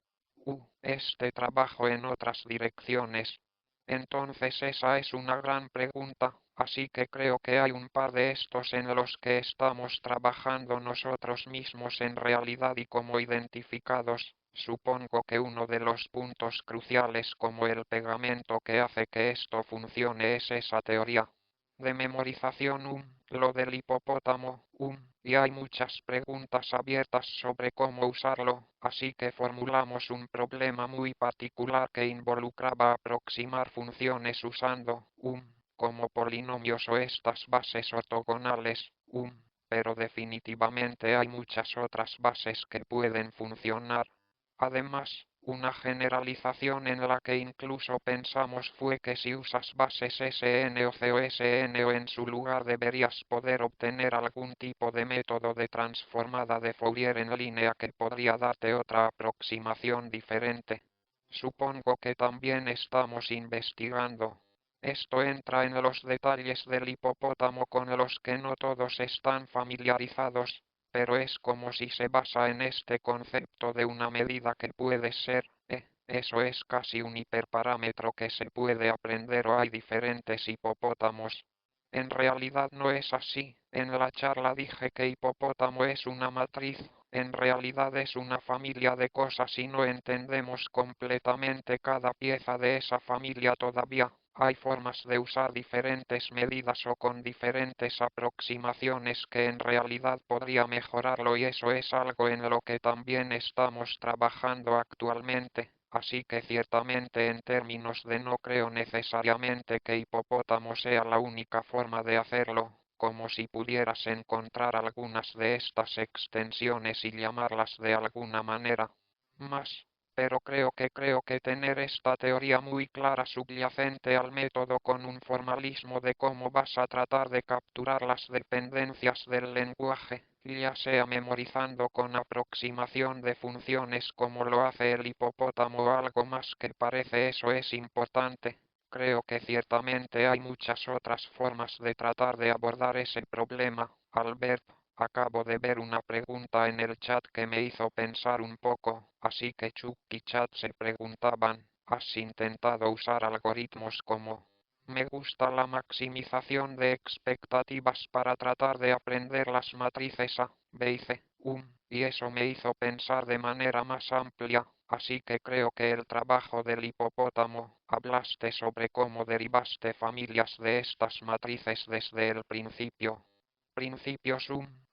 Este trabajo en otras direcciones. Entonces esa es una gran pregunta, así que creo que hay un par de estos en los que estamos trabajando nosotros mismos en realidad y como identificados. Supongo que uno de los puntos cruciales como el pegamento que hace que esto funcione es esa teoría de memorización, lo del hipopótamo, y hay muchas preguntas abiertas sobre cómo usarlo, así que formulamos un problema muy particular que involucraba aproximar funciones usando, como polinomios o estas bases ortogonales, pero definitivamente hay muchas otras bases que pueden funcionar. Además, Una generalización en la que incluso pensamos fue que si usas bases SN o COSN o en su lugar deberías poder obtener algún tipo de método de transformada de Fourier en línea que podría darte otra aproximación diferente. Supongo que también estamos investigando. Esto entra en los detalles del hipopótamo con los que no todos están familiarizados, pero es como si se basa en este concepto de una medida que puede ser, eso es casi un hiperparámetro que se puede aprender o hay diferentes hipopótamos. En realidad no es así, en la charla dije que hipopótamo es una matriz, en realidad es una familia de cosas y no entendemos completamente cada pieza de esa familia todavía. Hay formas de usar diferentes medidas o con diferentes aproximaciones que en realidad podría mejorarlo y eso es algo en lo que también estamos trabajando actualmente. Así que ciertamente en términos de no creo necesariamente que hipopótamo sea la única forma de hacerlo, como si pudieras encontrar algunas de estas extensiones y llamarlas de alguna manera más. Pero creo que tener esta teoría muy clara subyacente al método con un formalismo de cómo vas a tratar de capturar las dependencias del lenguaje, ya sea memorizando con aproximación de funciones como lo hace el hipopótamo o algo más que parece eso es importante. Creo que ciertamente hay muchas otras formas de tratar de abordar ese problema, Albert. Acabo de ver una pregunta en el chat que me hizo pensar un poco, así que Chuck y Chat se preguntaban, ¿has intentado usar algoritmos como? Me gusta la maximización de expectativas para tratar de aprender las matrices A, B y C, y eso me hizo pensar de manera más amplia, así que creo que el trabajo del hipopótamo, hablaste sobre cómo derivaste familias de estas matrices desde el principio.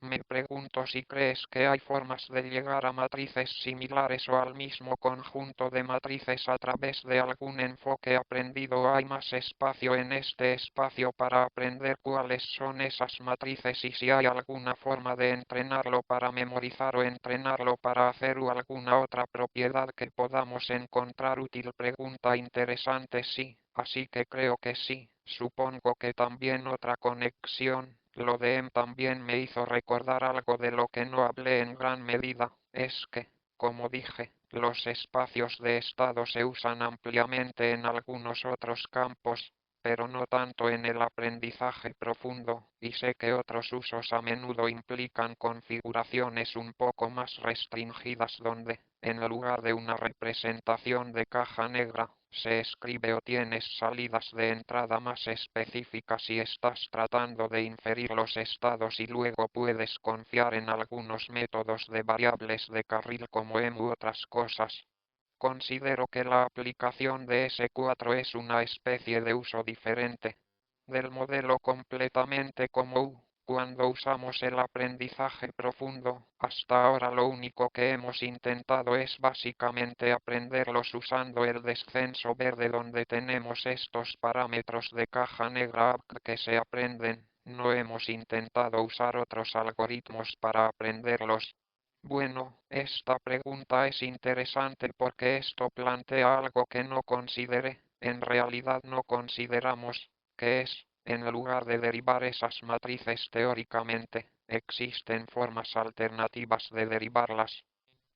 Me pregunto si crees que hay formas de llegar a matrices similares o al mismo conjunto de matrices a través de algún enfoque aprendido o hay más espacio en este espacio para aprender cuáles son esas matrices y si hay alguna forma de entrenarlo para memorizar o entrenarlo para hacer o alguna otra propiedad que podamos encontrar útil. Pregunta interesante, sí, así que creo que sí. Supongo que también otra conexión. Lo de también me hizo recordar algo de lo que no hablé en gran medida, es que, como dije, los espacios de estado se usan ampliamente en algunos otros campos, pero no tanto en el aprendizaje profundo, y sé que otros usos a menudo implican configuraciones un poco más restringidas donde, en lugar de una representación de caja negra, se escribe o tienes salidas de entrada más específicas y estás tratando de inferir los estados y luego puedes confiar en algunos métodos de variables de carril como u otras cosas. Considero que la aplicación de S4 es una especie de uso diferente del modelo completamente como cuando usamos el aprendizaje profundo. Hasta ahora lo único que hemos intentado es básicamente aprenderlos usando el descenso verde donde tenemos estos parámetros de caja negra que se aprenden. No hemos intentado usar otros algoritmos para aprenderlos. Bueno, esta pregunta es interesante porque esto plantea algo que no consideré. En realidad no consideramos, que es, en lugar de derivar esas matrices teóricamente, existen formas alternativas de derivarlas.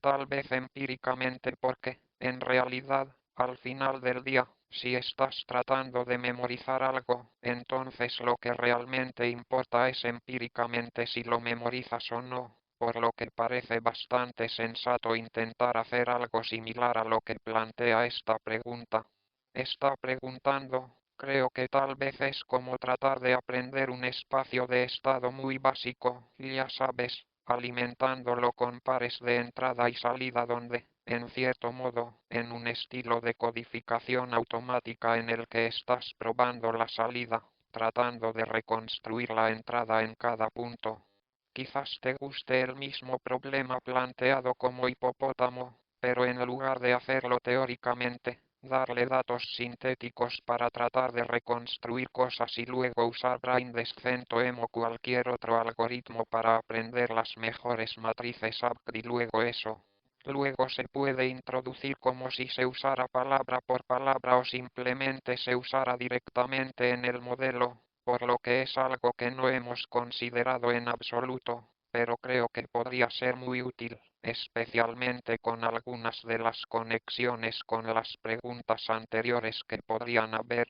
Tal vez empíricamente porque, en realidad, al final del día, si estás tratando de memorizar algo, entonces lo que realmente importa es empíricamente si lo memorizas o no, por lo que parece bastante sensato intentar hacer algo similar a lo que plantea esta pregunta. Está preguntando, creo que tal vez es como tratar de aprender un espacio de estado muy básico, ya sabes, alimentándolo con pares de entrada y salida donde, en cierto modo, en un estilo de codificación automática en el que estás probando la salida, tratando de reconstruir la entrada en cada punto. Quizás te guste el mismo problema planteado como hipopótamo, pero en lugar de hacerlo teóricamente, darle datos sintéticos para tratar de reconstruir cosas y luego usar Brain Descent o cualquier otro algoritmo para aprender las mejores matrices ABCD y luego eso. Luego se puede introducir como si se usara palabra por palabra o simplemente se usara directamente en el modelo, por lo que es algo que no hemos considerado en absoluto, pero creo que podría ser muy útil, especialmente con algunas de las conexiones con las preguntas anteriores que podrían haber.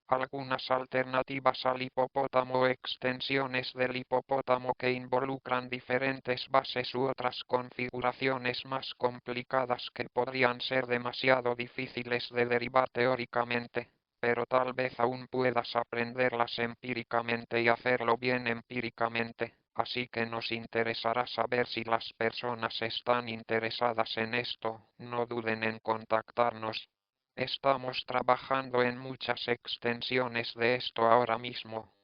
Algunas alternativas al hipopótamo o extensiones del hipopótamo que involucran diferentes bases u otras configuraciones más complicadas que podrían ser demasiado difíciles de derivar teóricamente, pero tal vez aún puedas aprenderlas empíricamente y hacerlo bien empíricamente, así que nos interesará saber si las personas están interesadas en esto, no duden en contactarnos. Estamos trabajando en muchas extensiones de esto ahora mismo.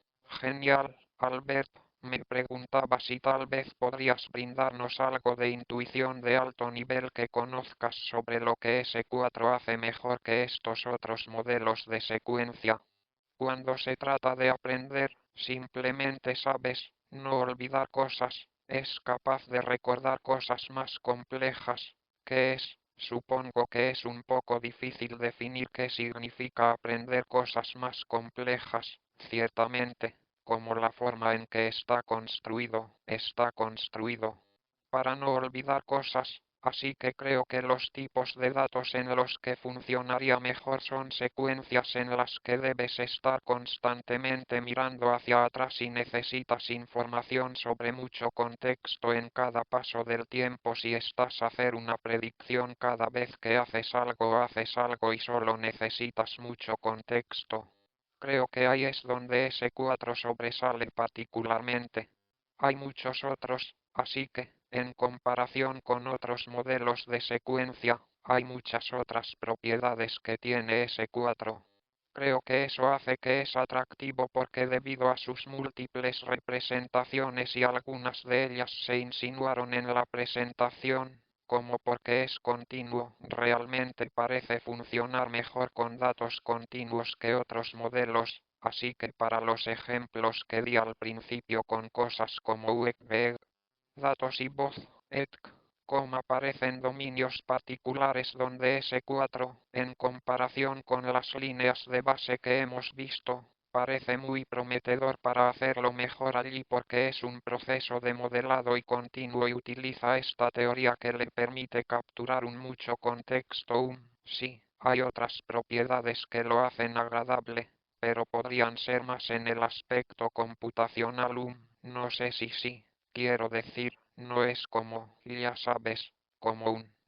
Genial, Albert. Me preguntaba si tal vez podrías brindarnos algo de intuición de alto nivel que conozcas sobre lo que S4 hace mejor que estos otros modelos de secuencia. Cuando se trata de aprender, simplemente sabes, no olvidar cosas, es capaz de recordar cosas más complejas. ¿Qué es? Supongo que es un poco difícil definir qué significa aprender cosas más complejas, ciertamente, como la forma en que está construido, para no olvidar cosas. Así que creo que los tipos de datos en los que funcionaría mejor son secuencias en las que debes estar constantemente mirando hacia atrás y necesitas información sobre mucho contexto en cada paso del tiempo si estás a hacer una predicción cada vez que haces algo y solo necesitas mucho contexto. Creo que ahí es donde S4 sobresale particularmente. Hay muchos otros, así que, en comparación con otros modelos de secuencia, hay muchas otras propiedades que tiene S4. Creo que eso hace que es atractivo porque debido a sus múltiples representaciones y algunas de ellas se insinuaron en la presentación, como porque es continuo, realmente parece funcionar mejor con datos continuos que otros modelos, así que para los ejemplos que di al principio con cosas como UEG, datos y voz, etc., como aparecen dominios particulares donde S4, en comparación con las líneas de base que hemos visto, parece muy prometedor para hacerlo mejor allí porque es un proceso de modelado y continuo y utiliza esta teoría que le permite capturar un mucho contexto. Sí, hay otras propiedades que lo hacen agradable, pero podrían ser más en el aspecto computacional. No sé si sí. Quiero decir, no es como, ya sabes,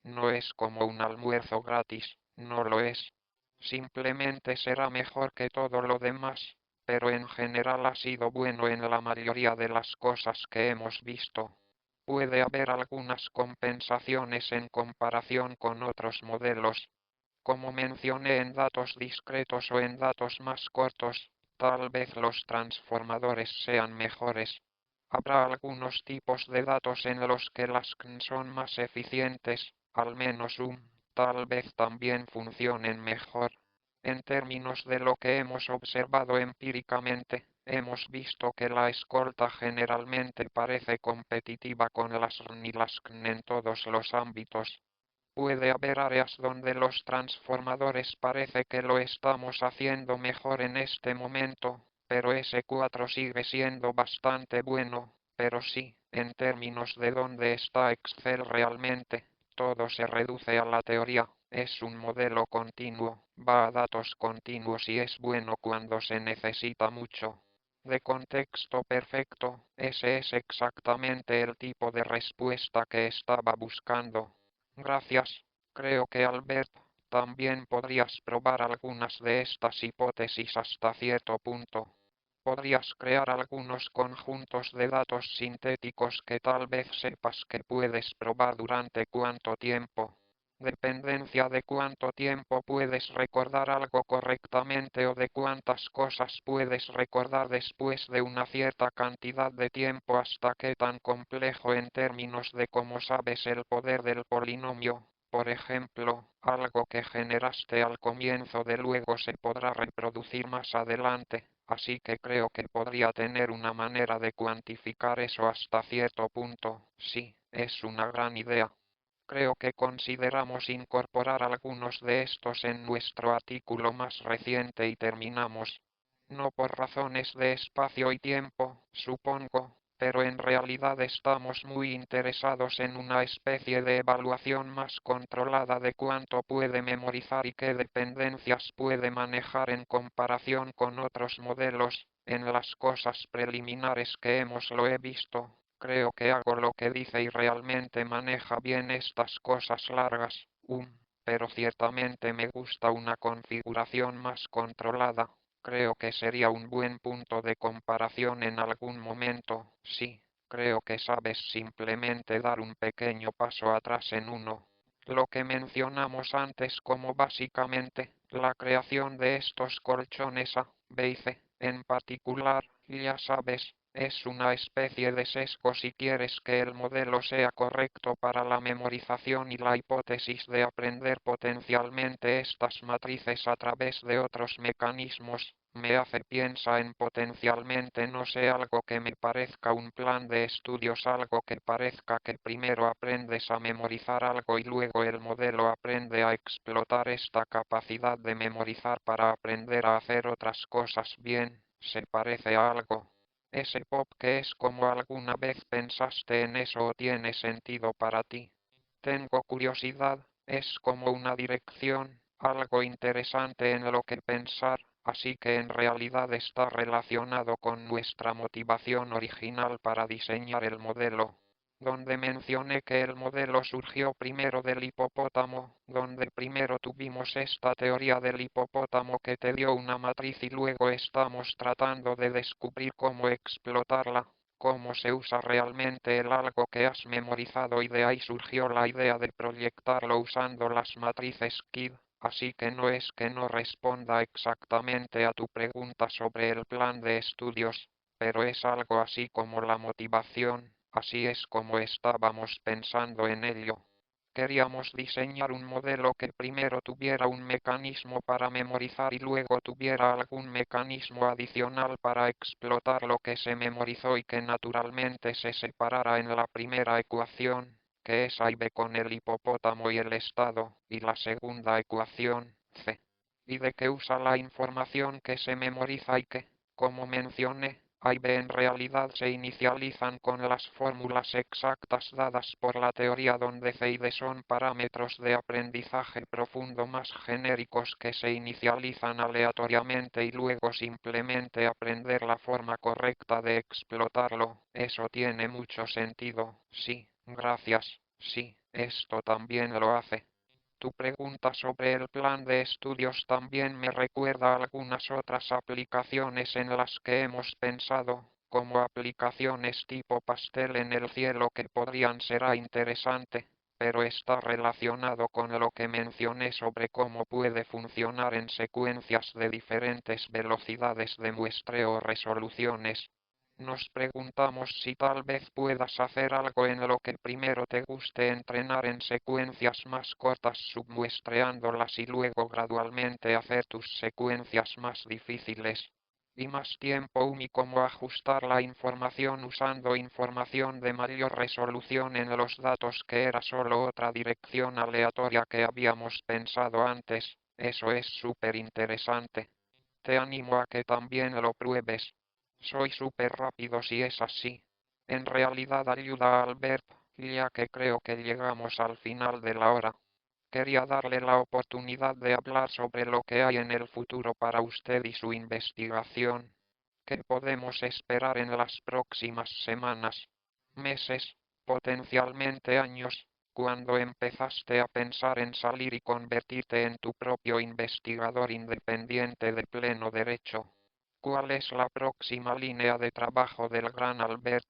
no es como un almuerzo gratis, no lo es. Simplemente será mejor que todo lo demás, pero en general ha sido bueno en la mayoría de las cosas que hemos visto. Puede haber algunas compensaciones en comparación con otros modelos. Como mencioné en datos discretos o en datos más cortos, tal vez los transformadores sean mejores. Habrá algunos tipos de datos en los que las CN son más eficientes, al menos tal vez también funcionen mejor. En términos de lo que hemos observado empíricamente, hemos visto que la escolta generalmente parece competitiva con las RN y las CN en todos los ámbitos. Puede haber áreas donde los transformadores parece que lo estamos haciendo mejor en este momento, pero S4 sigue siendo bastante bueno, pero sí, en términos de dónde está Excel realmente, todo se reduce a la teoría, es un modelo continuo, va a datos continuos y es bueno cuando se necesita mucho. De contexto perfecto, ese es exactamente el tipo de respuesta que estaba buscando. Gracias. Creo que Albert, también podrías probar algunas de estas hipótesis hasta cierto punto. Podrías crear algunos conjuntos de datos sintéticos que tal vez sepas que puedes probar durante cuánto tiempo. Dependencia de cuánto tiempo puedes recordar algo correctamente o de cuántas cosas puedes recordar después de una cierta cantidad de tiempo hasta qué tan complejo en términos de cómo sabes el poder del polinomio. Por ejemplo, algo que generaste al comienzo de luego se podrá reproducir más adelante, así que creo que podría tener una manera de cuantificar eso hasta cierto punto. Sí, es una gran idea. Creo que consideramos incorporar algunos de estos en nuestro artículo más reciente y terminamos. No por razones de espacio y tiempo, supongo, pero en realidad estamos muy interesados en una especie de evaluación más controlada de cuánto puede memorizar y qué dependencias puede manejar en comparación con otros modelos. En las cosas preliminares que lo he visto, creo que hago lo que dice y realmente maneja bien estas cosas largas. Pero ciertamente me gusta una configuración más controlada. Creo que sería un buen punto de comparación en algún momento. Sí, creo que sabes simplemente dar un pequeño paso atrás en uno. Lo que mencionamos antes como básicamente la creación de estos colchones A, B y C, en particular, ya sabes, es una especie de sesgo si quieres que el modelo sea correcto para la memorización y la hipótesis de aprender potencialmente estas matrices a través de otros mecanismos. Me hace piensa en potencialmente no sé algo que me parezca un plan de estudios, algo que parezca que primero aprendes a memorizar algo y luego el modelo aprende a explotar esta capacidad de memorizar para aprender a hacer otras cosas bien. ¿Se parece a algo? Ese pop que es como alguna vez pensaste en eso o tiene sentido para ti. Tengo curiosidad, es como una dirección, algo interesante en lo que pensar, así que en realidad está relacionado con nuestra motivación original para diseñar el modelo. Donde mencioné que el modelo surgió primero del hipopótamo, donde primero tuvimos esta teoría del hipopótamo que te dio una matriz y luego estamos tratando de descubrir cómo explotarla, cómo se usa realmente el algo que has memorizado y de ahí surgió la idea de proyectarlo usando las matrices KID. Así que no es que no responda exactamente a tu pregunta sobre el plan de estudios, pero es algo así como la motivación. Así es como estábamos pensando en ello. Queríamos diseñar un modelo que primero tuviera un mecanismo para memorizar y luego tuviera algún mecanismo adicional para explotar lo que se memorizó y que naturalmente se separara en la primera ecuación, que es A y B con el hipopótamo y el estado, y la segunda ecuación, C. Y de que usa la información que se memoriza y que, como mencioné, A y B en realidad se inicializan con las fórmulas exactas dadas por la teoría donde C y D son parámetros de aprendizaje profundo más genéricos que se inicializan aleatoriamente y luego simplemente aprender la forma correcta de explotarlo. Eso tiene mucho sentido. Sí, gracias. Sí, esto también lo hace. Tu pregunta sobre el plan de estudios también me recuerda a algunas otras aplicaciones en las que hemos pensado, como aplicaciones tipo pastel en el cielo que podrían ser interesante, pero está relacionado con lo que mencioné sobre cómo puede funcionar en secuencias de diferentes velocidades de muestreo o resoluciones. Nos preguntamos si tal vez puedas hacer algo en lo que primero te guste entrenar en secuencias más cortas submuestreándolas y luego gradualmente hacer tus secuencias más difíciles y más tiempo y cómo ajustar la información usando información de mayor resolución en los datos que era solo otra dirección aleatoria que habíamos pensado antes. Eso es súper interesante. Te animo a que también lo pruebes. Soy súper rápido si es así. En realidad ayuda a Albert, ya que creo que llegamos al final de la hora. Quería darle la oportunidad de hablar sobre lo que hay en el futuro para usted y su investigación. ¿Qué podemos esperar en las próximas semanas, meses, potencialmente años, cuando empezaste a pensar en salir y convertirte en tu propio investigador independiente de pleno derecho? ¿Cuál es la próxima línea de trabajo del gran Albert?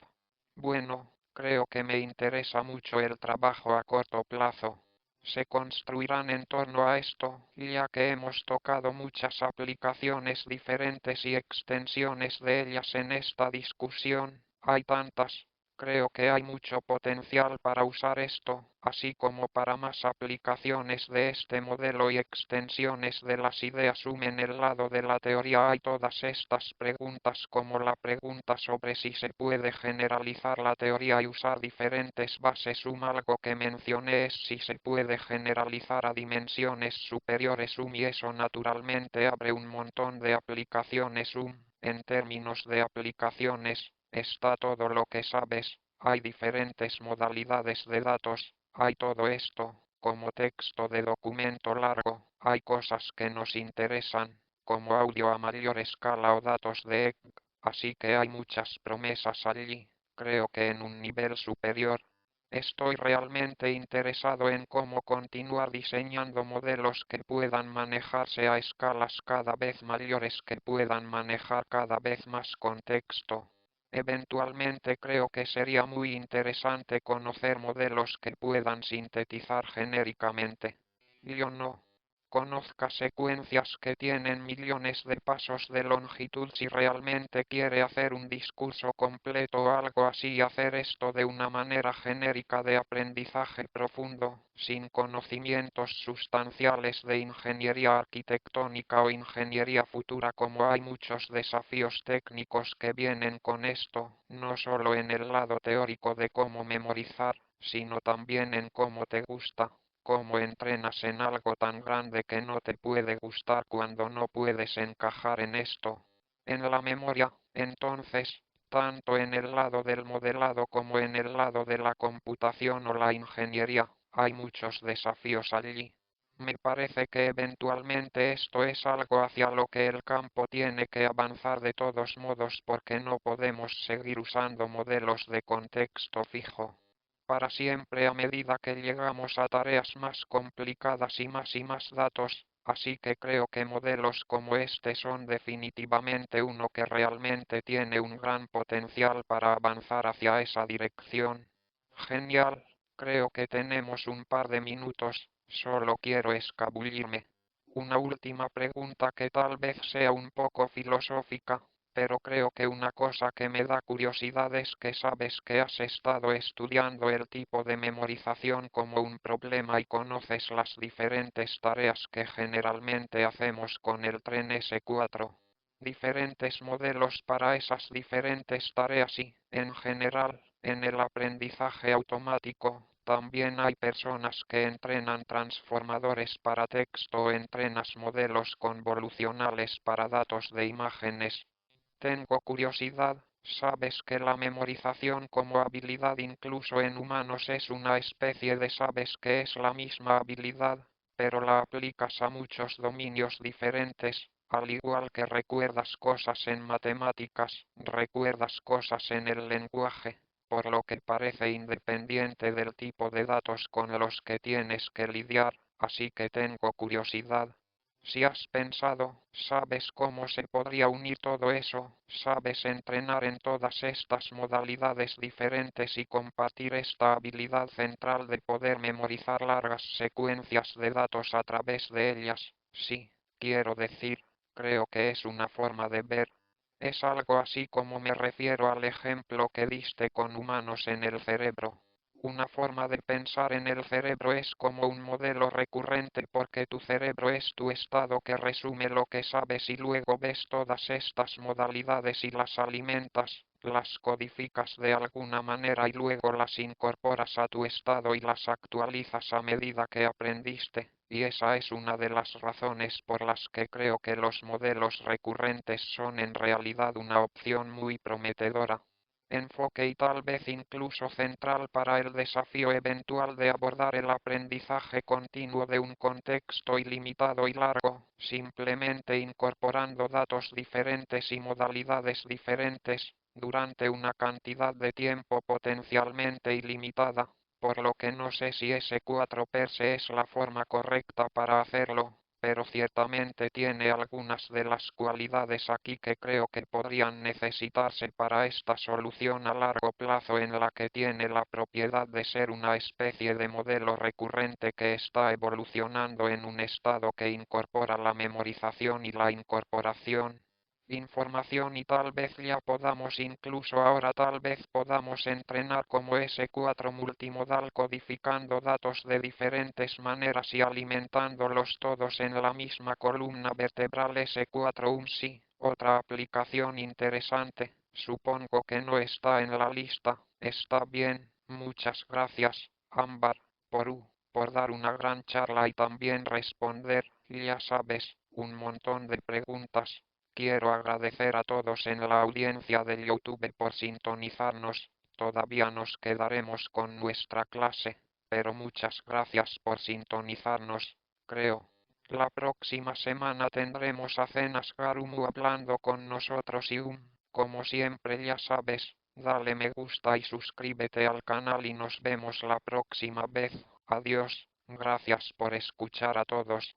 Bueno, creo que me interesa mucho el trabajo a corto plazo. Se construirán en torno a esto, ya que hemos tocado muchas aplicaciones diferentes y extensiones de ellas en esta discusión. Hay tantas. Creo que hay mucho potencial para usar esto, así como para más aplicaciones de este modelo y extensiones de las ideas. En el lado de la teoría hay todas estas preguntas, como la pregunta sobre si se puede generalizar la teoría y usar diferentes bases. Algo que mencioné es si se puede generalizar a dimensiones superiores. Y eso naturalmente abre un montón de aplicaciones. En términos de aplicaciones, está todo lo que sabes, hay diferentes modalidades de datos, hay todo esto, como texto de documento largo, hay cosas que nos interesan, como audio a mayor escala o datos de EG, así que hay muchas promesas allí, creo que en un nivel superior. Estoy realmente interesado en cómo continuar diseñando modelos que puedan manejarse a escalas cada vez mayores, que puedan manejar cada vez más contexto. Eventualmente creo que sería muy interesante conocer modelos que puedan sintetizar genéricamente. Yo no conozca secuencias que tienen millones de pasos de longitud. Si realmente quiere hacer un discurso completo o algo así, hacer esto de una manera genérica de aprendizaje profundo, sin conocimientos sustanciales de ingeniería arquitectónica o ingeniería futura, como hay muchos desafíos técnicos que vienen con esto, no solo en el lado teórico de cómo memorizar, sino también en cómo te gusta. ¿Cómo entrenas en algo tan grande que no te puede gustar cuando no puedes encajar en esto? En la memoria, entonces, tanto en el lado del modelado como en el lado de la computación o la ingeniería, hay muchos desafíos allí. Me parece que eventualmente esto es algo hacia lo que el campo tiene que avanzar de todos modos, porque no podemos seguir usando modelos de contexto fijo para siempre a medida que llegamos a tareas más complicadas y más datos, así que creo que modelos como este son definitivamente uno que realmente tiene un gran potencial para avanzar hacia esa dirección. Genial, creo que tenemos un par de minutos, solo quiero escabullirme. Una última pregunta que tal vez sea un poco filosófica, pero creo que una cosa que me da curiosidad es que sabes que has estado estudiando el tipo de memorización como un problema y conoces las diferentes tareas que generalmente hacemos con el tren S4. Diferentes modelos para esas diferentes tareas y, en general, en el aprendizaje automático, también hay personas que entrenan transformadores para texto o entrenas modelos convolucionales para datos de imágenes. Tengo curiosidad, ¿sabes que la memorización como habilidad incluso en humanos es una especie de sabes que es la misma habilidad, pero la aplicas a muchos dominios diferentes, al igual que recuerdas cosas en matemáticas, recuerdas cosas en el lenguaje, por lo que parece independiente del tipo de datos con los que tienes que lidiar, así que tengo curiosidad. Si has pensado, sabes cómo se podría unir todo eso, sabes entrenar en todas estas modalidades diferentes y compartir esta habilidad central de poder memorizar largas secuencias de datos a través de ellas. Sí, quiero decir, creo que es una forma de ver. Es algo así como me refiero al ejemplo que diste con humanos en el cerebro. Una forma de pensar en el cerebro es como un modelo recurrente, porque tu cerebro es tu estado que resume lo que sabes y luego ves todas estas modalidades y las alimentas, las codificas de alguna manera y luego las incorporas a tu estado y las actualizas a medida que aprendiste. Y esa es una de las razones por las que creo que los modelos recurrentes son en realidad una opción muy prometedora. Enfoque y tal vez incluso central para el desafío eventual de abordar el aprendizaje continuo de un contexto ilimitado y largo, simplemente incorporando datos diferentes y modalidades diferentes, durante una cantidad de tiempo potencialmente ilimitada, por lo que no sé si S4 per se es la forma correcta para hacerlo, pero ciertamente tiene algunas de las cualidades aquí que creo que podrían necesitarse para esta solución a largo plazo, en la que tiene la propiedad de ser una especie de modelo recurrente que está evolucionando en un estado que incorpora la memorización y la incorporación. información y tal vez ya podamos incluso ahora tal vez podamos entrenar como S4 multimodal codificando datos de diferentes maneras y alimentándolos todos en la misma columna vertebral S4 sí. Otra aplicación interesante, supongo que no está en la lista, está bien, muchas gracias, Ámbar, por dar una gran charla y también responder, ya sabes, un montón de preguntas. Quiero agradecer a todos en la audiencia del YouTube por sintonizarnos, todavía nos quedaremos con nuestra clase, pero muchas gracias por sintonizarnos, creo. La próxima semana tendremos a Cenas Garumu hablando con nosotros y como siempre ya sabes, dale me gusta y suscríbete al canal y nos vemos la próxima vez. Adiós, gracias por escuchar a todos.